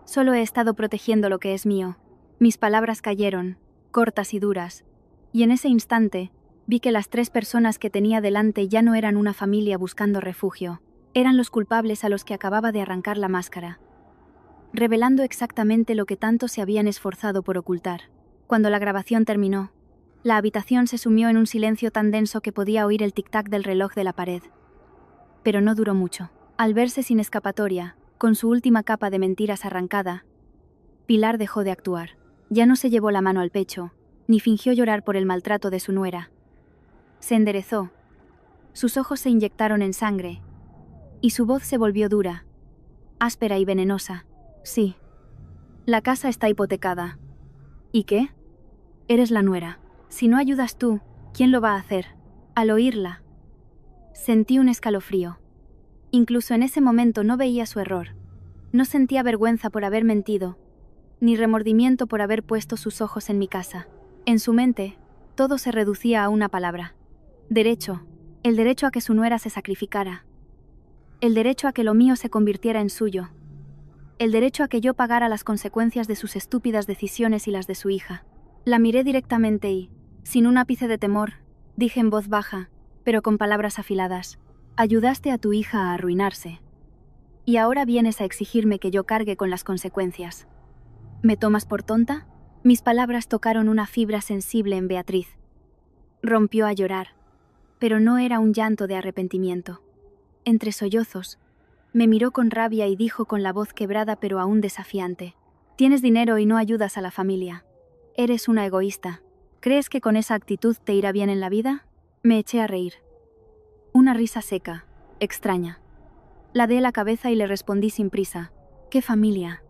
solo he estado protegiendo lo que es mío». Mis palabras cayeron, cortas y duras, y en ese instante vi que las tres personas que tenía delante ya no eran una familia buscando refugio, eran los culpables a los que acababa de arrancar la máscara, revelando exactamente lo que tanto se habían esforzado por ocultar. Cuando la grabación terminó, la habitación se sumió en un silencio tan denso que podía oír el tic-tac del reloj de la pared. Pero no duró mucho. Al verse sin escapatoria, con su última capa de mentiras arrancada, Pilar dejó de actuar. Ya no se llevó la mano al pecho, ni fingió llorar por el maltrato de su nuera. Se enderezó, sus ojos se inyectaron en sangre, y su voz se volvió dura, áspera y venenosa. «Sí, la casa está hipotecada». «¿Y qué? Eres la nuera. Si no ayudas tú, ¿quién lo va a hacer?» Al oírla, sentí un escalofrío. Incluso en ese momento no veía su error. No sentía vergüenza por haber mentido, ni remordimiento por haber puesto sus ojos en mi casa. En su mente, todo se reducía a una palabra: derecho. El derecho a que su nuera se sacrificara. El derecho a que lo mío se convirtiera en suyo. El derecho a que yo pagara las consecuencias de sus estúpidas decisiones y las de su hija. La miré directamente y, sin un ápice de temor, dije en voz baja, pero con palabras afiladas: «Ayudaste a tu hija a arruinarse. Y ahora vienes a exigirme que yo cargue con las consecuencias. ¿Me tomas por tonta?» Mis palabras tocaron una fibra sensible en Beatriz. Rompió a llorar, pero no era un llanto de arrepentimiento. Entre sollozos, Me miró con rabia y dijo con la voz quebrada pero aún desafiante: «Tienes dinero y no ayudas a la familia. Eres una egoísta. ¿Crees que con esa actitud te irá bien en la vida?» Me eché a reír. Una risa seca, extraña. Ladeé la cabeza y le respondí sin prisa: «¿Qué familia?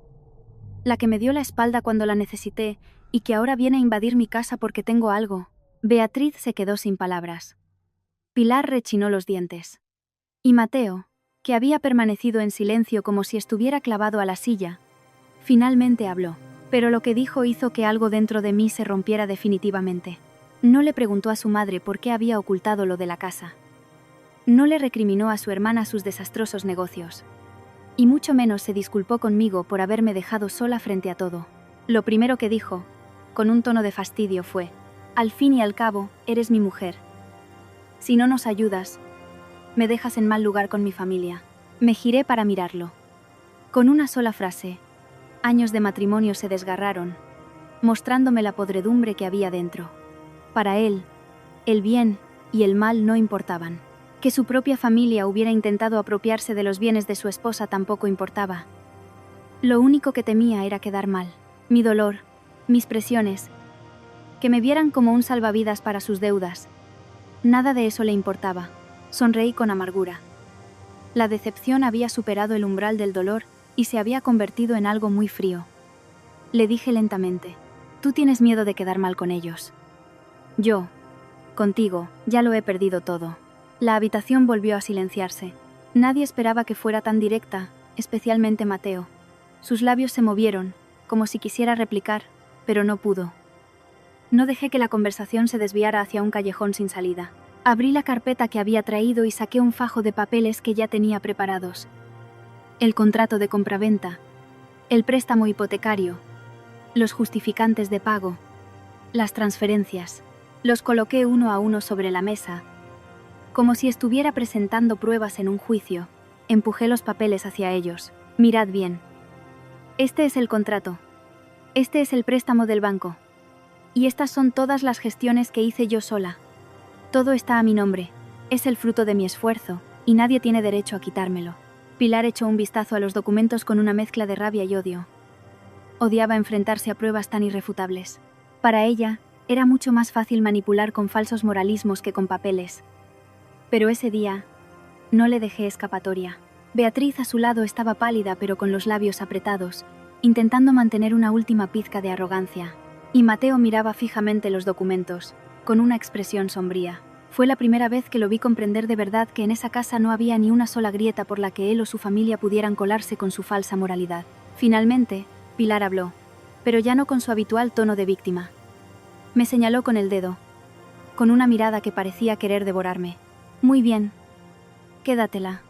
La que me dio la espalda cuando la necesité y que ahora viene a invadir mi casa porque tengo algo». Beatriz se quedó sin palabras. Pilar rechinó los dientes. Y Mateo, que había permanecido en silencio como si estuviera clavado a la silla, finalmente habló. Pero lo que dijo hizo que algo dentro de mí se rompiera definitivamente. No le preguntó a su madre por qué había ocultado lo de la casa. No le recriminó a su hermana sus desastrosos negocios. Y mucho menos se disculpó conmigo por haberme dejado sola frente a todo. Lo primero que dijo, con un tono de fastidio, fue: «Al fin y al cabo, eres mi mujer. Si no nos ayudas, me dejas en mal lugar con mi familia». Me giré para mirarlo. Con una sola frase, años de matrimonio se desgarraron, mostrándome la podredumbre que había dentro. Para él, el bien y el mal no importaban. Que su propia familia hubiera intentado apropiarse de los bienes de su esposa tampoco importaba. Lo único que temía era quedar mal. Mi dolor, mis presiones, que me vieran como un salvavidas para sus deudas. Nada de eso le importaba. Sonreí con amargura. La decepción había superado el umbral del dolor y se había convertido en algo muy frío. Le dije lentamente: «Tú tienes miedo de quedar mal con ellos. Yo, contigo, ya lo he perdido todo». La habitación volvió a silenciarse. Nadie esperaba que fuera tan directa, especialmente Mateo. Sus labios se movieron, como si quisiera replicar, pero no pudo. No dejé que la conversación se desviara hacia un callejón sin salida. Abrí la carpeta que había traído y saqué un fajo de papeles que ya tenía preparados. El contrato de compraventa, el préstamo hipotecario, los justificantes de pago, las transferencias. Los coloqué uno a uno sobre la mesa. Como si estuviera presentando pruebas en un juicio, empujé los papeles hacia ellos. «Mirad bien. Este es el contrato. Este es el préstamo del banco. Y estas son todas las gestiones que hice yo sola. Todo está a mi nombre. Es el fruto de mi esfuerzo, y nadie tiene derecho a quitármelo». Pilar echó un vistazo a los documentos con una mezcla de rabia y odio. Odiaba enfrentarse a pruebas tan irrefutables. Para ella, era mucho más fácil manipular con falsos moralismos que con papeles. Pero ese día, no le dejé escapatoria. Beatriz a su lado estaba pálida pero con los labios apretados, intentando mantener una última pizca de arrogancia. Y Mateo miraba fijamente los documentos, con una expresión sombría. Fue la primera vez que lo vi comprender de verdad que en esa casa no había ni una sola grieta por la que él o su familia pudieran colarse con su falsa moralidad. Finalmente, Pilar habló, pero ya no con su habitual tono de víctima. Me señaló con el dedo, con una mirada que parecía querer devorarme. «Muy bien. Quédatela.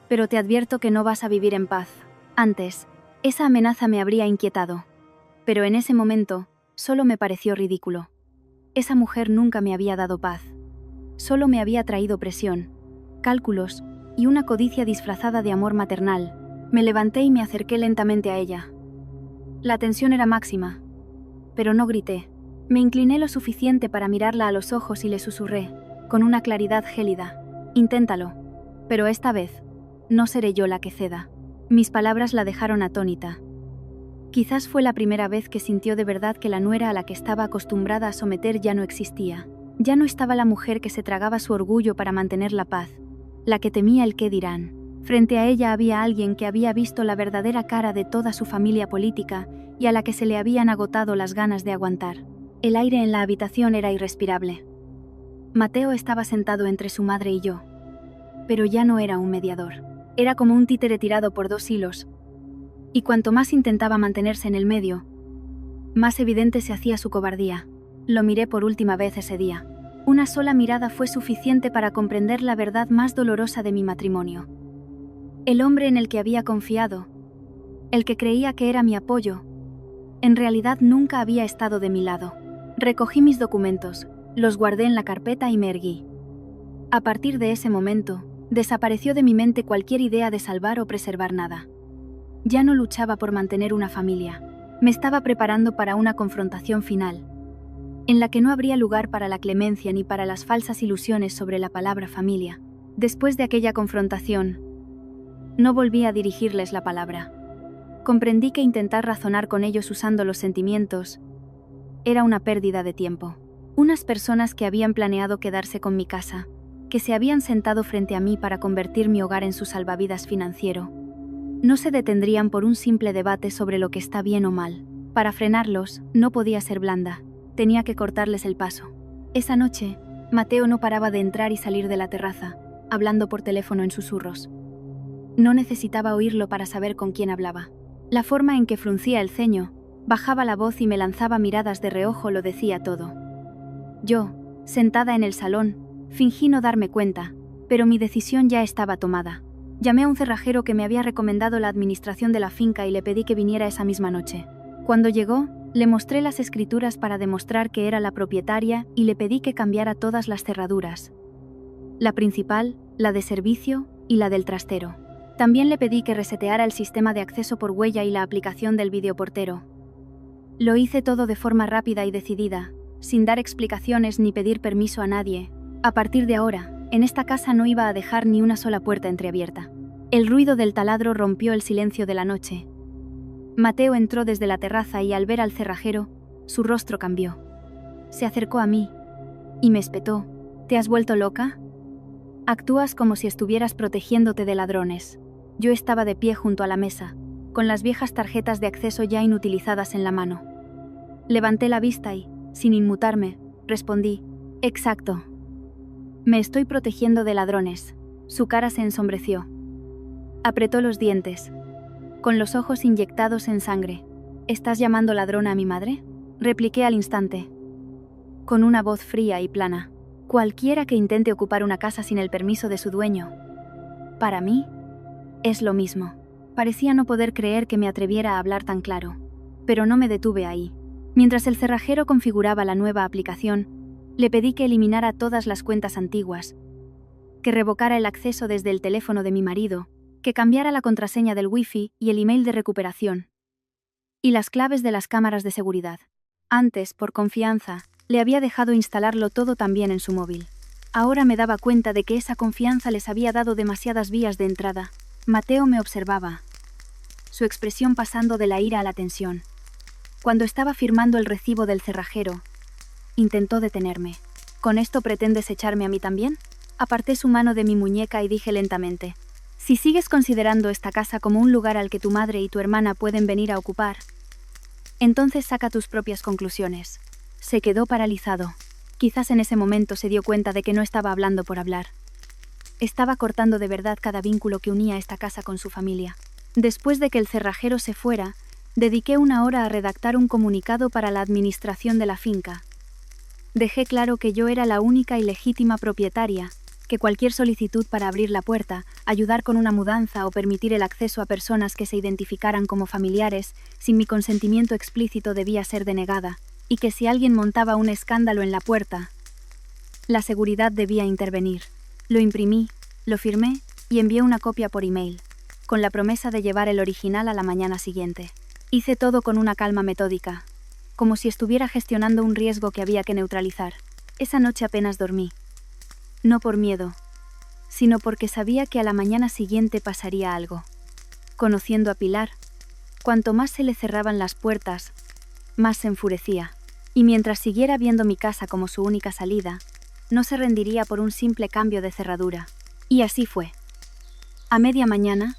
Pero te advierto que no vas a vivir en paz». Antes, esa amenaza me habría inquietado. Pero en ese momento, solo me pareció ridículo. Esa mujer nunca me había dado paz. Solo me había traído presión, cálculos y una codicia disfrazada de amor maternal. Me levanté y me acerqué lentamente a ella. La tensión era máxima, pero no grité. Me incliné lo suficiente para mirarla a los ojos y le susurré, con una claridad gélida: «Inténtalo, pero esta vez, no seré yo la que ceda». Mis palabras la dejaron atónita. Quizás fue la primera vez que sintió de verdad que la nuera a la que estaba acostumbrada a someter ya no existía. Ya no estaba la mujer que se tragaba su orgullo para mantener la paz, la que temía el qué dirán. Frente a ella había alguien que había visto la verdadera cara de toda su familia política y a la que se le habían agotado las ganas de aguantar. El aire en la habitación era irrespirable. Mateo estaba sentado entre su madre y yo, pero ya no era un mediador. Era como un títere tirado por dos hilos, y cuanto más intentaba mantenerse en el medio, más evidente se hacía su cobardía. Lo miré por última vez ese día. Una sola mirada fue suficiente para comprender la verdad más dolorosa de mi matrimonio. El hombre en el que había confiado, el que creía que era mi apoyo, en realidad nunca había estado de mi lado. Recogí mis documentos, los guardé en la carpeta y me erguí. A partir de ese momento, desapareció de mi mente cualquier idea de salvar o preservar nada. Ya no luchaba por mantener una familia. Me estaba preparando para una confrontación final, en la que no habría lugar para la clemencia ni para las falsas ilusiones sobre la palabra familia. Después de aquella confrontación, No volví a dirigirles la palabra. Comprendí que intentar razonar con ellos usando los sentimientos era una pérdida de tiempo. Unas personas que habían planeado quedarse con mi casa, que se habían sentado frente a mí para convertir mi hogar en su salvavidas financiero, no se detendrían por un simple debate sobre lo que está bien o mal. Para frenarlos, no podía ser blanda, tenía que cortarles el paso. Esa noche, Mateo no paraba de entrar y salir de la terraza, hablando por teléfono en susurros. No necesitaba oírlo para saber con quién hablaba. La forma en que fruncía el ceño, bajaba la voz y me lanzaba miradas de reojo lo decía todo. Yo, sentada en el salón, fingí no darme cuenta, pero mi decisión ya estaba tomada. Llamé a un cerrajero que me había recomendado la administración de la finca y le pedí que viniera esa misma noche. Cuando llegó, le mostré las escrituras para demostrar que era la propietaria y le pedí que cambiara todas las cerraduras. La principal, la de servicio y la del trastero. También le pedí que reseteara el sistema de acceso por huella y la aplicación del videoportero. Lo hice todo de forma rápida y decidida, sin dar explicaciones ni pedir permiso a nadie. A partir de ahora, en esta casa no iba a dejar ni una sola puerta entreabierta. El ruido del taladro rompió el silencio de la noche. Mateo entró desde la terraza y al ver al cerrajero, su rostro cambió. Se acercó a mí y me espetó. ¿Te has vuelto loca? Actúas como si estuvieras protegiéndote de ladrones. Yo estaba de pie junto a la mesa, con las viejas tarjetas de acceso ya inutilizadas en la mano. Levanté la vista y, sin inmutarme, respondí, «Exacto. Me estoy protegiendo de ladrones». Su cara se ensombreció. Apretó los dientes, con los ojos inyectados en sangre. «¿Estás llamando ladrona a mi madre?», repliqué al instante, con una voz fría y plana. «Cualquiera que intente ocupar una casa sin el permiso de su dueño, para mí, es lo mismo». Parecía no poder creer que me atreviera a hablar tan claro, pero no me detuve ahí. Mientras el cerrajero configuraba la nueva aplicación, le pedí que eliminara todas las cuentas antiguas, que revocara el acceso desde el teléfono de mi marido, que cambiara la contraseña del wifi y el email de recuperación, y las claves de las cámaras de seguridad. Antes, por confianza, le había dejado instalarlo todo también en su móvil. Ahora me daba cuenta de que esa confianza les había dado demasiadas vías de entrada. Mateo me observaba, su expresión pasando de la ira a la tensión. Cuando estaba firmando el recibo del cerrajero, intentó detenerme. ¿Con esto pretendes echarme a mí también? Aparté su mano de mi muñeca y dije lentamente, si sigues considerando esta casa como un lugar al que tu madre y tu hermana pueden venir a ocupar, entonces saca tus propias conclusiones. Se quedó paralizado. Quizás en ese momento se dio cuenta de que no estaba hablando por hablar. Estaba cortando de verdad cada vínculo que unía esta casa con su familia. Después de que el cerrajero se fuera, dediqué una hora a redactar un comunicado para la administración de la finca. Dejé claro que yo era la única y legítima propietaria, que cualquier solicitud para abrir la puerta, ayudar con una mudanza o permitir el acceso a personas que se identificaran como familiares sin mi consentimiento explícito debía ser denegada, y que si alguien montaba un escándalo en la puerta, la seguridad debía intervenir. Lo imprimí, lo firmé y envié una copia por email, con la promesa de llevar el original a la mañana siguiente. Hice todo con una calma metódica, como si estuviera gestionando un riesgo que había que neutralizar. Esa noche apenas dormí. No por miedo, sino porque sabía que a la mañana siguiente pasaría algo. Conociendo a Pilar, cuanto más se le cerraban las puertas, más se enfurecía. Y mientras siguiera viendo mi casa como su única salida, no se rendiría por un simple cambio de cerradura. Y así fue. A media mañana,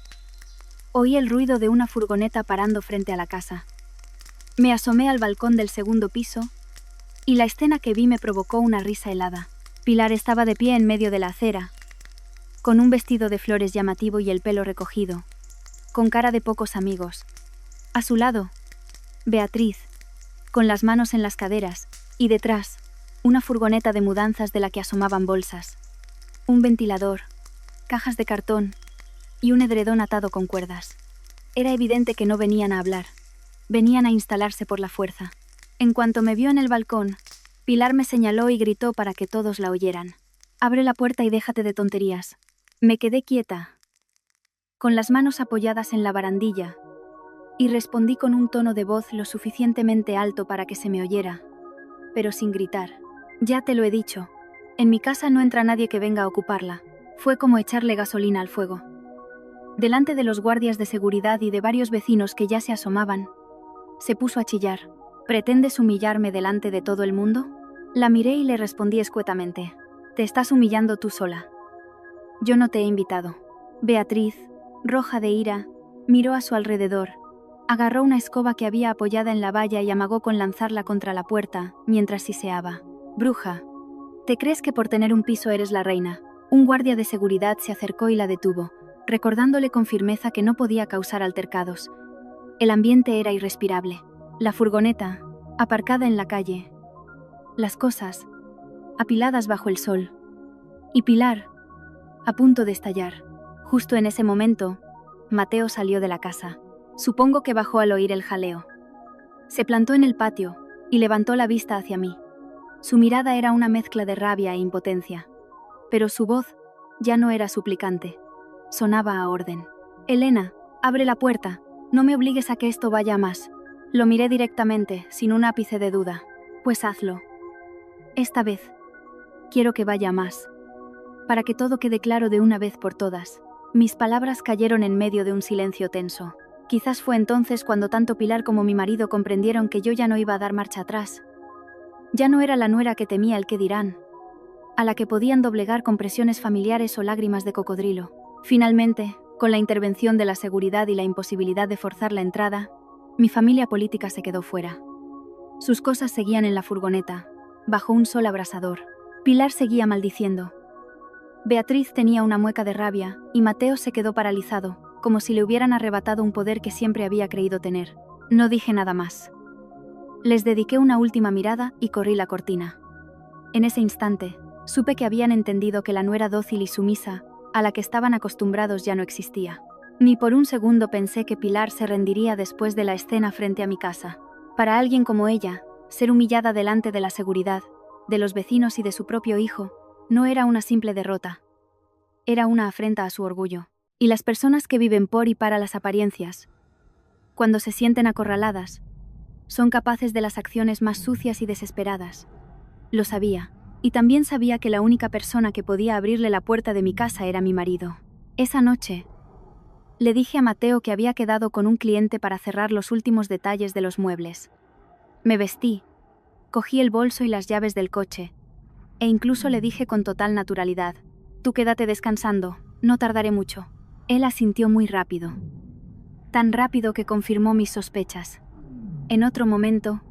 oí el ruido de una furgoneta parando frente a la casa. Me asomé al balcón del segundo piso, y la escena que vi me provocó una risa helada. Pilar estaba de pie en medio de la acera, con un vestido de flores llamativo y el pelo recogido, con cara de pocos amigos. A su lado, Beatriz, con las manos en las caderas, y detrás, una furgoneta de mudanzas de la que asomaban bolsas, un ventilador, cajas de cartón y un edredón atado con cuerdas. Era evidente que no venían a hablar, venían a instalarse por la fuerza. En cuanto me vio en el balcón, Pilar me señaló y gritó para que todos la oyeran. «Abre la puerta y déjate de tonterías». Me quedé quieta, con las manos apoyadas en la barandilla, y respondí con un tono de voz lo suficientemente alto para que se me oyera, pero sin gritar. «Ya te lo he dicho, en mi casa no entra nadie que venga a ocuparla». Fue como echarle gasolina al fuego. Delante de los guardias de seguridad y de varios vecinos que ya se asomaban, se puso a chillar. ¿Pretendes humillarme delante de todo el mundo? La miré y le respondí escuetamente. Te estás humillando tú sola. Yo no te he invitado. Beatriz, roja de ira, miró a su alrededor, agarró una escoba que había apoyada en la valla y amagó con lanzarla contra la puerta, mientras siseaba. Bruja, ¿te crees que por tener un piso eres la reina? Un guardia de seguridad se acercó y la detuvo, recordándole con firmeza que no podía causar altercados. El ambiente era irrespirable. La furgoneta, aparcada en la calle. Las cosas, apiladas bajo el sol. Y Pilar, a punto de estallar. Justo en ese momento, Mateo salió de la casa. Supongo que bajó al oír el jaleo. Se plantó en el patio y levantó la vista hacia mí. Su mirada era una mezcla de rabia e impotencia. Pero su voz ya no era suplicante. Sonaba a orden. Elena, abre la puerta. No me obligues a que esto vaya a más. Lo miré directamente, sin un ápice de duda. Pues hazlo. Esta vez. Quiero que vaya a más. Para que todo quede claro de una vez por todas. Mis palabras cayeron en medio de un silencio tenso. Quizás fue entonces cuando tanto Pilar como mi marido comprendieron que yo ya no iba a dar marcha atrás. Ya no era la nuera que temía el qué dirán, a la que podían doblegar con presiones familiares o lágrimas de cocodrilo. Finalmente, con la intervención de la seguridad y la imposibilidad de forzar la entrada, mi familia política se quedó fuera. Sus cosas seguían en la furgoneta, bajo un sol abrasador. Pilar seguía maldiciendo. Beatriz tenía una mueca de rabia y Mateo se quedó paralizado, como si le hubieran arrebatado un poder que siempre había creído tener. No dije nada más. Les dediqué una última mirada y corrí la cortina. En ese instante, supe que habían entendido que la nuera dócil y sumisa, a la que estaban acostumbrados, ya no existía. Ni por un segundo pensé que Pilar se rendiría después de la escena frente a mi casa. Para alguien como ella, ser humillada delante de la seguridad, de los vecinos y de su propio hijo, no era una simple derrota. Era una afrenta a su orgullo. Y las personas que viven por y para las apariencias, cuando se sienten acorraladas, son capaces de las acciones más sucias y desesperadas. Lo sabía, y también sabía que la única persona que podía abrirle la puerta de mi casa era mi marido. Esa noche, le dije a Mateo que había quedado con un cliente para cerrar los últimos detalles de los muebles. Me vestí, cogí el bolso y las llaves del coche, e incluso le dije con total naturalidad: tú quédate descansando, no tardaré mucho. Él asintió muy rápido. Tan rápido que confirmó mis sospechas. En otro momento,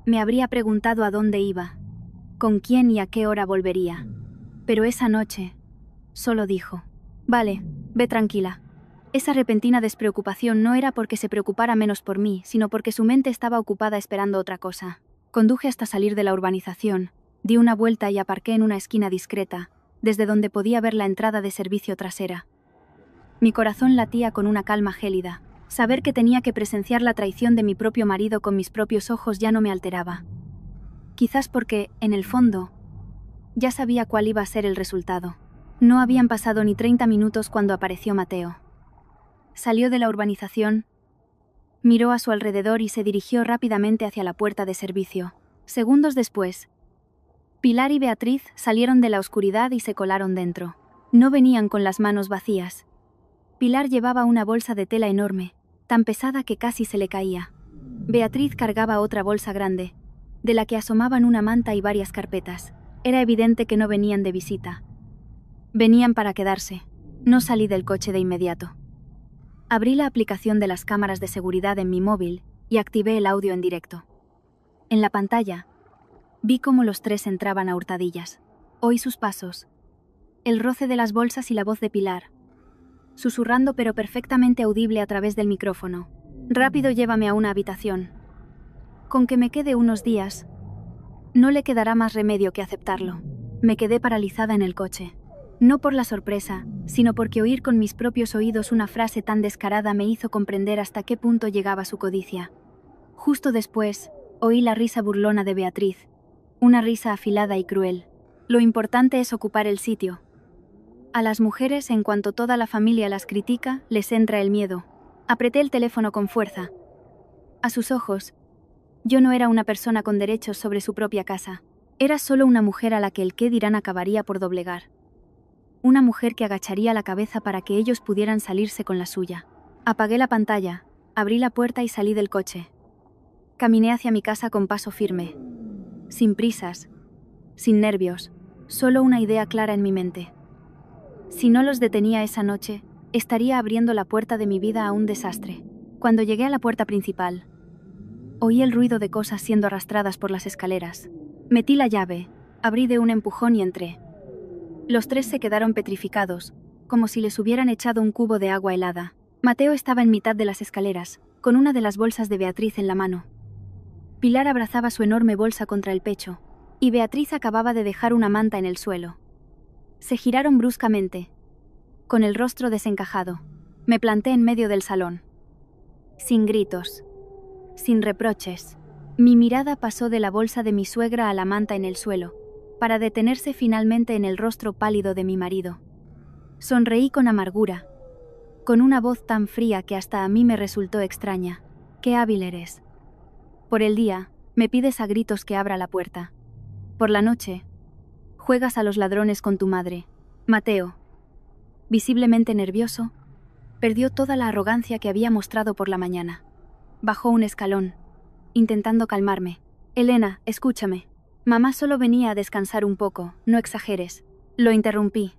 me habría preguntado a dónde iba, con quién y a qué hora volvería. Pero esa noche, solo dijo: vale, ve tranquila. Esa repentina despreocupación no era porque se preocupara menos por mí, sino porque su mente estaba ocupada esperando otra cosa. Conduje hasta salir de la urbanización, di una vuelta y aparqué en una esquina discreta, desde donde podía ver la entrada de servicio trasera. Mi corazón latía con una calma gélida. Saber que tenía que presenciar la traición de mi propio marido con mis propios ojos ya no me alteraba. Quizás porque, en el fondo, ya sabía cuál iba a ser el resultado. No habían pasado ni 30 minutos cuando apareció Mateo. Salió de la urbanización, miró a su alrededor y se dirigió rápidamente hacia la puerta de servicio. Segundos después, Pilar y Beatriz salieron de la oscuridad y se colaron dentro. No venían con las manos vacías. Pilar llevaba una bolsa de tela enorme, tan pesada que casi se le caía. Beatriz cargaba otra bolsa grande, de la que asomaban una manta y varias carpetas. Era evidente que no venían de visita. Venían para quedarse. No salí del coche de inmediato. Abrí la aplicación de las cámaras de seguridad en mi móvil y activé el audio en directo. En la pantalla, vi cómo los tres entraban a hurtadillas. Oí sus pasos, el roce de las bolsas y la voz de Pilar, susurrando pero perfectamente audible a través del micrófono: rápido, llévame a una habitación. Con que me quede unos días, no le quedará más remedio que aceptarlo. Me quedé paralizada en el coche. No por la sorpresa, sino porque oír con mis propios oídos una frase tan descarada me hizo comprender hasta qué punto llegaba su codicia. Justo después, oí la risa burlona de Beatriz, una risa afilada y cruel. Lo importante es ocupar el sitio. A las mujeres, en cuanto toda la familia las critica, les entra el miedo. Apreté el teléfono con fuerza. A sus ojos, yo no era una persona con derechos sobre su propia casa. Era solo una mujer a la que el qué dirán acabaría por doblegar. una mujer que agacharía la cabeza para que ellos pudieran salirse con la suya. Apagué la pantalla, abrí la puerta y salí del coche. Caminé hacia mi casa con paso firme, sin prisas, sin nervios, solo una idea clara en mi mente. Si no los detenía esa noche, estaría abriendo la puerta de mi vida a un desastre. Cuando llegué a la puerta principal, oí el ruido de cosas siendo arrastradas por las escaleras. Metí la llave, abrí de un empujón y entré. Los tres se quedaron petrificados, como si les hubieran echado un cubo de agua helada. Mateo estaba en mitad de las escaleras, con una de las bolsas de Beatriz en la mano. Pilar abrazaba su enorme bolsa contra el pecho, y Beatriz acababa de dejar una manta en el suelo. Se giraron bruscamente, con el rostro desencajado. Me planté en medio del salón. Sin gritos, sin reproches. Mi mirada pasó de la bolsa de mi suegra a la manta en el suelo, para detenerse finalmente en el rostro pálido de mi marido. Sonreí con amargura, con una voz tan fría que hasta a mí me resultó extraña. «Qué hábil eres. Por el día, me pides a gritos que abra la puerta. Por la noche, juegas a los ladrones con tu madre». Mateo, visiblemente nervioso, perdió toda la arrogancia que había mostrado por la mañana. Bajó un escalón, intentando calmarme. «Elena, escúchame. Mamá solo venía a descansar un poco, no exageres». Lo interrumpí,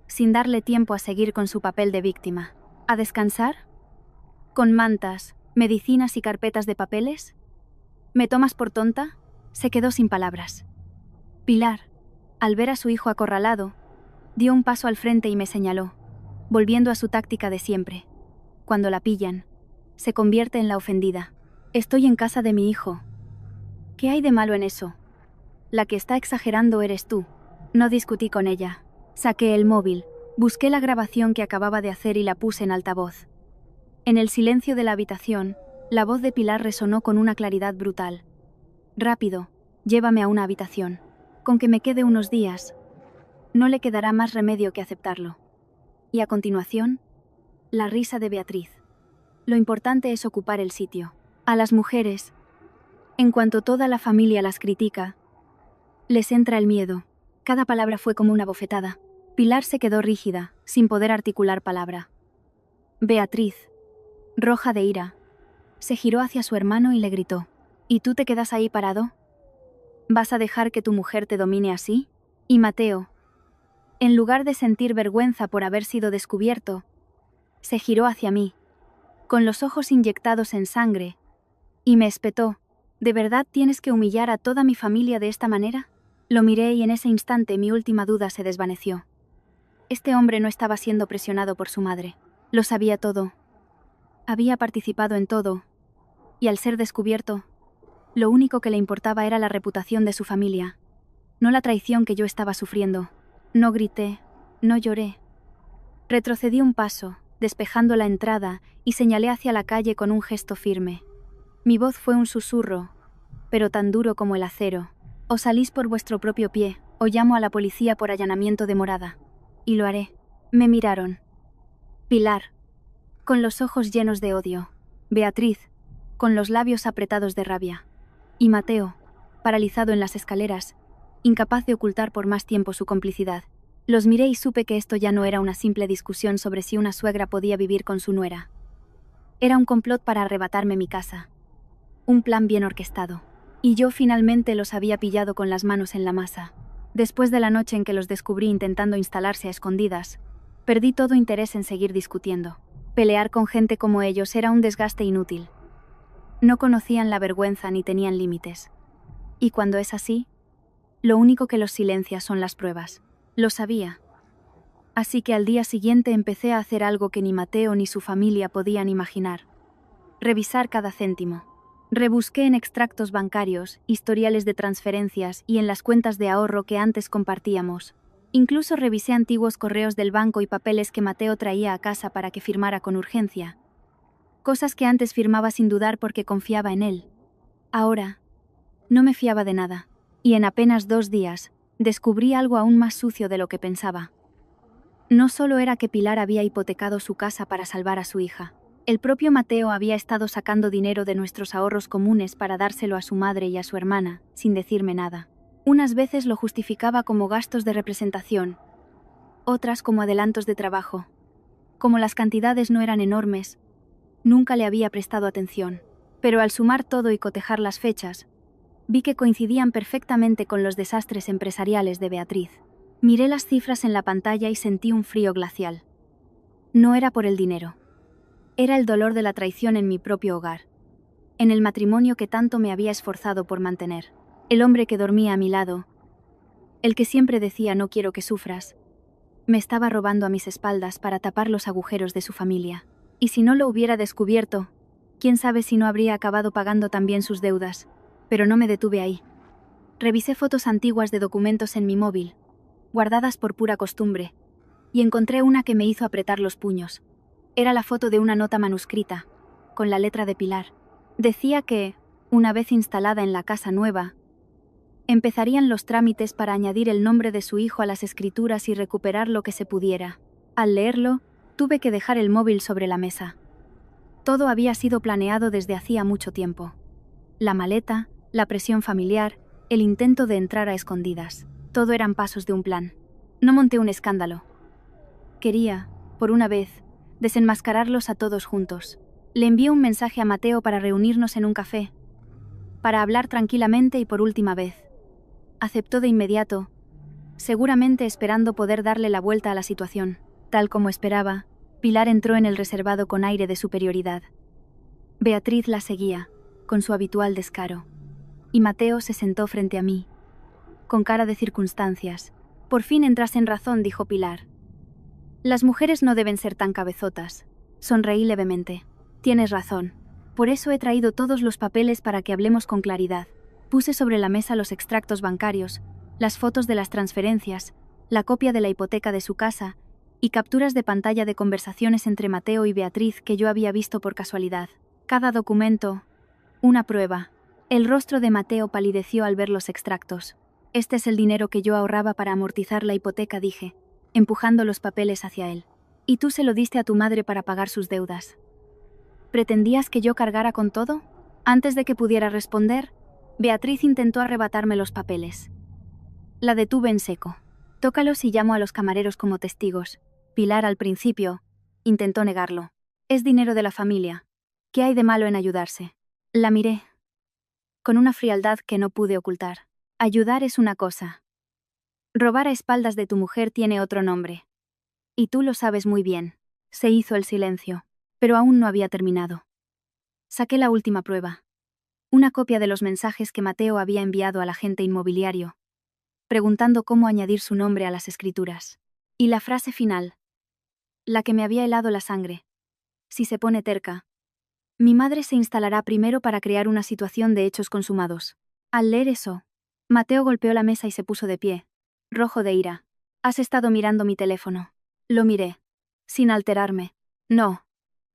sin darle tiempo a seguir con su papel de víctima. ¿A descansar? ¿Con mantas, medicinas y carpetas de papeles? ¿Me tomas por tonta? Se quedó sin palabras. Pilar, al ver a su hijo acorralado, dio un paso al frente y me señaló, volviendo a su táctica de siempre. Cuando la pillan, se convierte en la ofendida. «Estoy en casa de mi hijo». «¿Qué hay de malo en eso? La que está exagerando eres tú». No discutí con ella. Saqué el móvil, busqué la grabación que acababa de hacer y la puse en altavoz. En el silencio de la habitación, la voz de Pilar resonó con una claridad brutal. «Rápido, llévame a una habitación. Con que me quede unos días, no le quedará más remedio que aceptarlo». Y a continuación, la risa de Beatriz. Lo importante es ocupar el sitio. A las mujeres, en cuanto toda la familia las critica, les entra el miedo. Cada palabra fue como una bofetada. Pilar se quedó rígida, sin poder articular palabra. Beatriz, roja de ira, se giró hacia su hermano y le gritó: «¿Y tú te quedas ahí parado? ¿Vas a dejar que tu mujer te domine así?» Y Mateo, en lugar de sentir vergüenza por haber sido descubierto, se giró hacia mí, con los ojos inyectados en sangre, y me espetó: «¿De verdad tienes que humillar a toda mi familia de esta manera?» Lo miré y en ese instante mi última duda se desvaneció. Este hombre no estaba siendo presionado por su madre. Lo sabía todo. Había participado en todo. Y al ser descubierto, lo único que le importaba era la reputación de su familia, no la traición que yo estaba sufriendo. No grité, no lloré. Retrocedí un paso, despejando la entrada, y señalé hacia la calle con un gesto firme. Mi voz fue un susurro, pero tan duro como el acero. «O salís por vuestro propio pie, o llamo a la policía por allanamiento de morada. Y lo haré». Me miraron. Pilar, con los ojos llenos de odio. Beatriz, con los labios apretados de rabia. Y Mateo, paralizado en las escaleras, incapaz de ocultar por más tiempo su complicidad. Los miré y supe que esto ya no era una simple discusión sobre si una suegra podía vivir con su nuera. Era un complot para arrebatarme mi casa. Un plan bien orquestado. Y yo finalmente los había pillado con las manos en la masa. Después de la noche en que los descubrí intentando instalarse a escondidas, perdí todo interés en seguir discutiendo. Pelear con gente como ellos era un desgaste inútil. No conocían la vergüenza ni tenían límites. Y cuando es así, lo único que los silencia son las pruebas. Lo sabía. Así que al día siguiente empecé a hacer algo que ni Mateo ni su familia podían imaginar. Revisar cada céntimo. Rebusqué en extractos bancarios, historiales de transferencias y en las cuentas de ahorro que antes compartíamos. Incluso revisé antiguos correos del banco y papeles que Mateo traía a casa para que firmara con urgencia. Cosas que antes firmaba sin dudar porque confiaba en él. Ahora, no me fiaba de nada. Y en apenas 2 días, descubrí algo aún más sucio de lo que pensaba. No solo era que Pilar había hipotecado su casa para salvar a su hija. El propio Mateo había estado sacando dinero de nuestros ahorros comunes para dárselo a su madre y a su hermana, sin decirme nada. Unas veces lo justificaba como gastos de representación, otras como adelantos de trabajo. Como las cantidades no eran enormes, nunca le había prestado atención. Pero al sumar todo y cotejar las fechas, vi que coincidían perfectamente con los desastres empresariales de Beatriz. Miré las cifras en la pantalla y sentí un frío glacial. No era por el dinero. Era el dolor de la traición en mi propio hogar, en el matrimonio que tanto me había esforzado por mantener. El hombre que dormía a mi lado, el que siempre decía no quiero que sufras, me estaba robando a mis espaldas para tapar los agujeros de su familia. Y si no lo hubiera descubierto, quién sabe si no habría acabado pagando también sus deudas. Pero no me detuve ahí. Revisé fotos antiguas de documentos en mi móvil, guardadas por pura costumbre, y encontré una que me hizo apretar los puños. Era la foto de una nota manuscrita, con la letra de Pilar. Decía que, una vez instalada en la casa nueva, empezarían los trámites para añadir el nombre de su hijo a las escrituras y recuperar lo que se pudiera. Al leerlo, tuve que dejar el móvil sobre la mesa. Todo había sido planeado desde hacía mucho tiempo. La maleta, la presión familiar, el intento de entrar a escondidas. Todo eran pasos de un plan. No monté un escándalo. Quería, por una vez, desenmascararlos a todos juntos. Le envié un mensaje a Mateo para reunirnos en un café, para hablar tranquilamente y por última vez. Aceptó de inmediato, seguramente esperando poder darle la vuelta a la situación. Tal como esperaba, Pilar entró en el reservado con aire de superioridad. Beatriz la seguía, con su habitual descaro. Y Mateo se sentó frente a mí, con cara de circunstancias. Por fin entras en razón, dijo Pilar. Las mujeres no deben ser tan cabezotas. Sonreí levemente. Tienes razón. Por eso he traído todos los papeles para que hablemos con claridad. Puse sobre la mesa los extractos bancarios, las fotos de las transferencias, la copia de la hipoteca de su casa y capturas de pantalla de conversaciones entre Mateo y Beatriz que yo había visto por casualidad. Cada documento, una prueba. El rostro de Mateo palideció al ver los extractos. Este es el dinero que yo ahorraba para amortizar la hipoteca, dije, empujando los papeles hacia él. Y tú se lo diste a tu madre para pagar sus deudas. ¿Pretendías que yo cargara con todo? Antes de que pudiera responder, Beatriz intentó arrebatarme los papeles. La detuve en seco. Tócalos y llamo a los camareros como testigos. Pilar, al principio, intentó negarlo. Es dinero de la familia. ¿Qué hay de malo en ayudarse? La miré, con una frialdad que no pude ocultar. Ayudar es una cosa. Robar a espaldas de tu mujer tiene otro nombre. Y tú lo sabes muy bien. Se hizo el silencio, pero aún no había terminado. Saqué la última prueba. Una copia de los mensajes que Mateo había enviado al agente inmobiliario, preguntando cómo añadir su nombre a las escrituras. Y la frase final, la que me había helado la sangre. Si se pone terca, mi madre se instalará primero para crear una situación de hechos consumados. Al leer eso, Mateo golpeó la mesa y se puso de pie, rojo de ira. Has estado mirando mi teléfono. Lo miré, sin alterarme. No.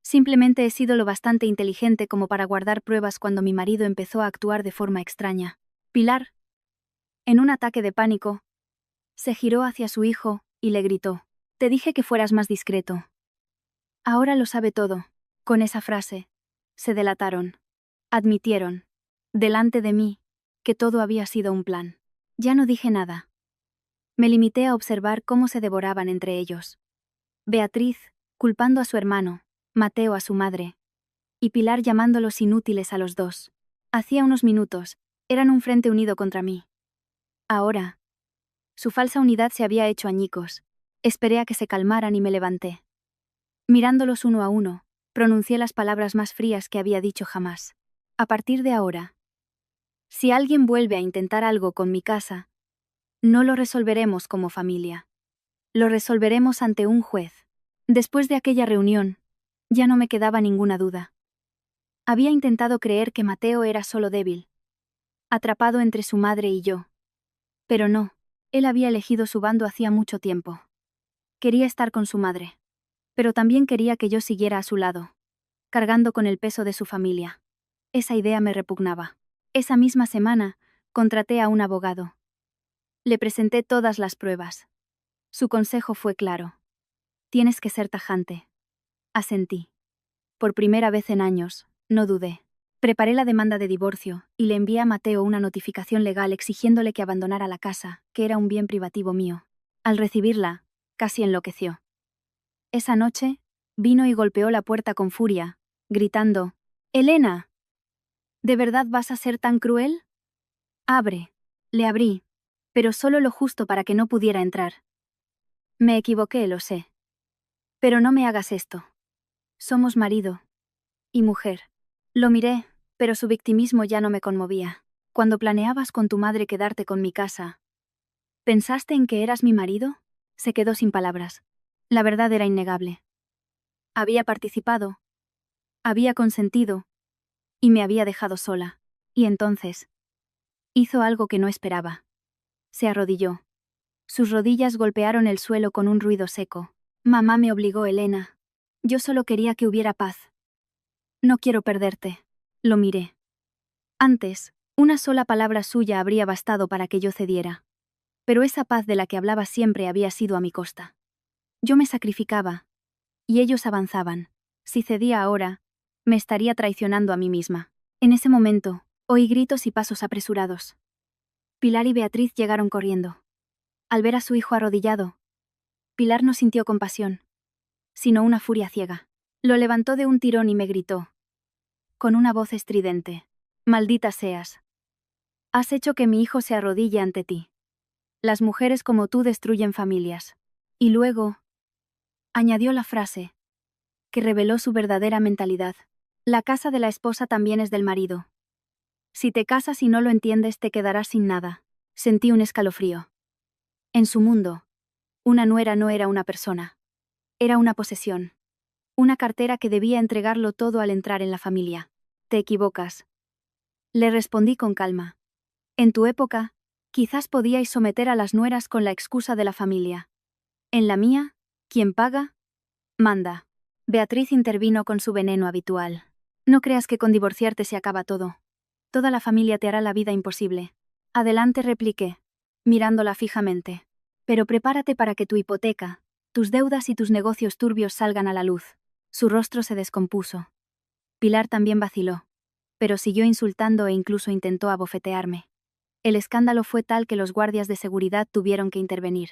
Simplemente he sido lo bastante inteligente como para guardar pruebas cuando mi marido empezó a actuar de forma extraña. Pilar, en un ataque de pánico, se giró hacia su hijo y le gritó: «Te dije que fueras más discreto». Ahora lo sabe todo. Con esa frase, se delataron. Admitieron, delante de mí, que todo había sido un plan. Ya no dije nada. Me limité a observar cómo se devoraban entre ellos. Beatriz, culpando a su hermano, Mateo a su madre, y Pilar llamándolos inútiles a los dos. Hacía unos minutos, eran un frente unido contra mí. Ahora, su falsa unidad se había hecho añicos. Esperé a que se calmaran y me levanté. Mirándolos uno a uno, pronuncié las palabras más frías que había dicho jamás. A partir de ahora, si alguien vuelve a intentar algo con mi casa, no lo resolveremos como familia. Lo resolveremos ante un juez. Después de aquella reunión, ya no me quedaba ninguna duda. Había intentado creer que Mateo era solo débil, atrapado entre su madre y yo. Pero no, él había elegido su bando hacía mucho tiempo. Quería estar con su madre, pero también quería que yo siguiera a su lado, cargando con el peso de su familia. Esa idea me repugnaba. Esa misma semana, contraté a un abogado. Le presenté todas las pruebas. Su consejo fue claro. Tienes que ser tajante. Asentí. Por primera vez en años, no dudé. Preparé la demanda de divorcio y le envié a Mateo una notificación legal exigiéndole que abandonara la casa, que era un bien privativo mío. Al recibirla, casi enloqueció. Esa noche, vino y golpeó la puerta con furia, gritando: «¡Elena! ¿De verdad vas a ser tan cruel? Abre». Le abrí, pero solo lo justo para que no pudiera entrar. Me equivoqué, lo sé. Pero no me hagas esto. Somos marido y mujer. Lo miré, pero su victimismo ya no me conmovía. Cuando planeabas con tu madre quedarte con mi casa, ¿pensaste en que eras mi marido? Se quedó sin palabras. La verdad era innegable. Había participado, había consentido, y me había dejado sola. Y entonces, hizo algo que no esperaba. Se arrodilló. Sus rodillas golpearon el suelo con un ruido seco. Mamá me obligó, Elena. Yo solo quería que hubiera paz. No quiero perderte. Lo miré. Antes, una sola palabra suya habría bastado para que yo cediera. Pero esa paz de la que hablaba siempre había sido a mi costa. Yo me sacrificaba, y ellos avanzaban. Si cedía ahora, me estaría traicionando a mí misma. En ese momento, oí gritos y pasos apresurados. Pilar y Beatriz llegaron corriendo. Al ver a su hijo arrodillado, Pilar no sintió compasión, sino una furia ciega. Lo levantó de un tirón y me gritó, con una voz estridente: «Maldita seas. Has hecho que mi hijo se arrodille ante ti. Las mujeres como tú destruyen familias». Y luego, añadió la frase, que reveló su verdadera mentalidad: «La casa de la esposa también es del marido. Si te casas y no lo entiendes, te quedarás sin nada». Sentí un escalofrío. En su mundo, una nuera no era una persona. Era una posesión. Una cartera que debía entregarlo todo al entrar en la familia. «Te equivocas», le respondí con calma. «En tu época, quizás podíais someter a las nueras con la excusa de la familia. En la mía, quien paga, manda». Beatriz intervino con su veneno habitual. «No creas que con divorciarte se acaba todo. Toda la familia te hará la vida imposible». «Adelante», repliqué, mirándola fijamente. «Pero prepárate para que tu hipoteca, tus deudas y tus negocios turbios salgan a la luz». Su rostro se descompuso. Pilar también vaciló, pero siguió insultando e incluso intentó abofetearme. El escándalo fue tal que los guardias de seguridad tuvieron que intervenir.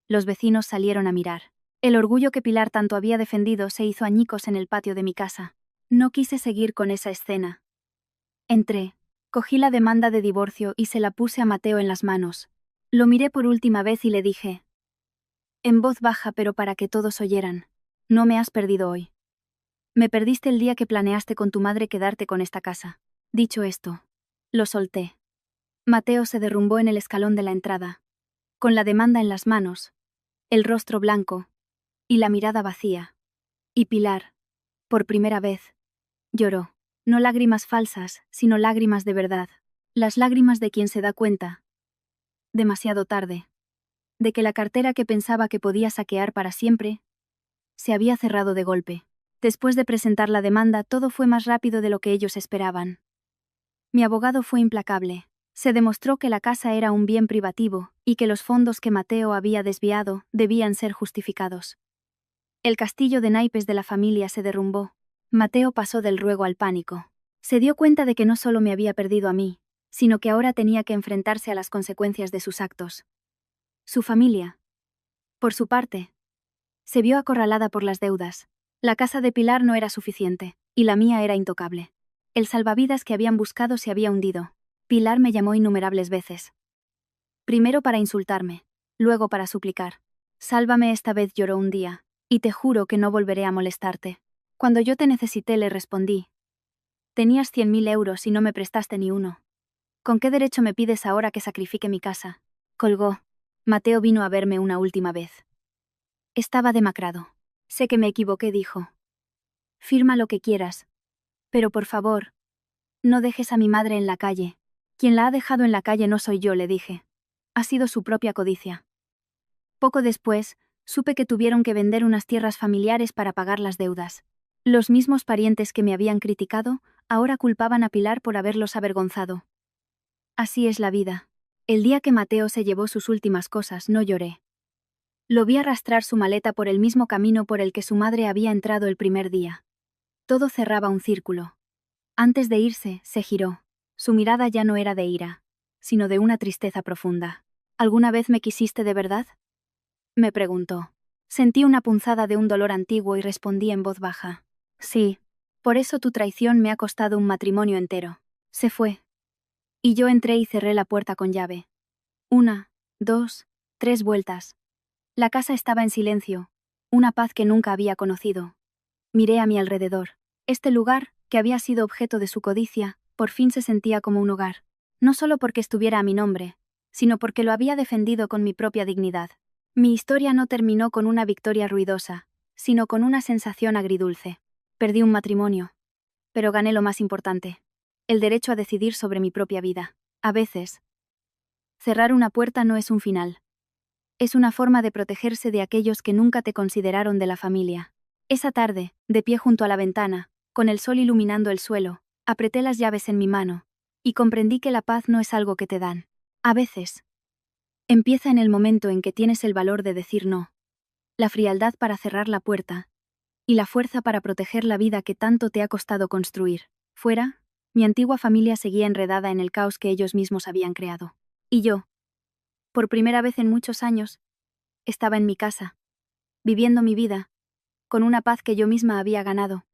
Los vecinos salieron a mirar. El orgullo que Pilar tanto había defendido se hizo añicos en el patio de mi casa. No quise seguir con esa escena. Entré, cogí la demanda de divorcio y se la puse a Mateo en las manos. Lo miré por última vez y le dije, en voz baja pero para que todos oyeran: «No me has perdido hoy. Me perdiste el día que planeaste con tu madre quedarte con esta casa». Dicho esto, lo solté. Mateo se derrumbó en el escalón de la entrada, con la demanda en las manos, el rostro blanco y la mirada vacía. Y Pilar, por primera vez, lloró. No lágrimas falsas, sino lágrimas de verdad. Las lágrimas de quien se da cuenta, demasiado tarde, de que la cartera que pensaba que podía saquear para siempre, se había cerrado de golpe. Después de presentar la demanda, todo fue más rápido de lo que ellos esperaban. Mi abogado fue implacable. Se demostró que la casa era un bien privativo, y que los fondos que Mateo había desviado debían ser justificados. El castillo de naipes de la familia se derrumbó. Mateo pasó del ruego al pánico. Se dio cuenta de que no solo me había perdido a mí, sino que ahora tenía que enfrentarse a las consecuencias de sus actos. Su familia, por su parte, se vio acorralada por las deudas. La casa de Pilar no era suficiente, y la mía era intocable. El salvavidas que habían buscado se había hundido. Pilar me llamó innumerables veces. Primero para insultarme, luego para suplicar. «Sálvame esta vez», lloró un día, «y te juro que no volveré a molestarte». Cuando yo te necesité le respondí: «Tenías 100.000 euros y no me prestaste ni uno. ¿Con qué derecho me pides ahora que sacrifique mi casa?». Colgó. Mateo vino a verme una última vez. Estaba demacrado. «Sé que me equivoqué», dijo. «Firma lo que quieras. Pero por favor, no dejes a mi madre en la calle». «Quien la ha dejado en la calle no soy yo», le dije. «Ha sido su propia codicia». Poco después, supe que tuvieron que vender unas tierras familiares para pagar las deudas. Los mismos parientes que me habían criticado, ahora culpaban a Pilar por haberlos avergonzado. Así es la vida. El día que Mateo se llevó sus últimas cosas, no lloré. Lo vi arrastrar su maleta por el mismo camino por el que su madre había entrado el primer día. Todo cerraba un círculo. Antes de irse, se giró. Su mirada ya no era de ira, sino de una tristeza profunda. «¿Alguna vez me quisiste de verdad?», me preguntó. Sentí una punzada de un dolor antiguo y respondí en voz baja. Sí, por eso tu traición me ha costado un matrimonio entero. Se fue. Y yo entré y cerré la puerta con llave. 1, 2, 3 vueltas. La casa estaba en silencio, una paz que nunca había conocido. Miré a mi alrededor. Este lugar, que había sido objeto de su codicia, por fin se sentía como un hogar. No solo porque estuviera a mi nombre, sino porque lo había defendido con mi propia dignidad. Mi historia no terminó con una victoria ruidosa, sino con una sensación agridulce. Perdí un matrimonio, pero gané lo más importante: el derecho a decidir sobre mi propia vida. A veces, cerrar una puerta no es un final. Es una forma de protegerse de aquellos que nunca te consideraron de la familia. Esa tarde, de pie junto a la ventana, con el sol iluminando el suelo, apreté las llaves en mi mano, y comprendí que la paz no es algo que te dan. A veces, empieza en el momento en que tienes el valor de decir no, la frialdad para cerrar la puerta, y la fuerza para proteger la vida que tanto te ha costado construir. Fuera, mi antigua familia seguía enredada en el caos que ellos mismos habían creado. Y yo, por primera vez en muchos años, estaba en mi casa, viviendo mi vida, con una paz que yo misma había ganado.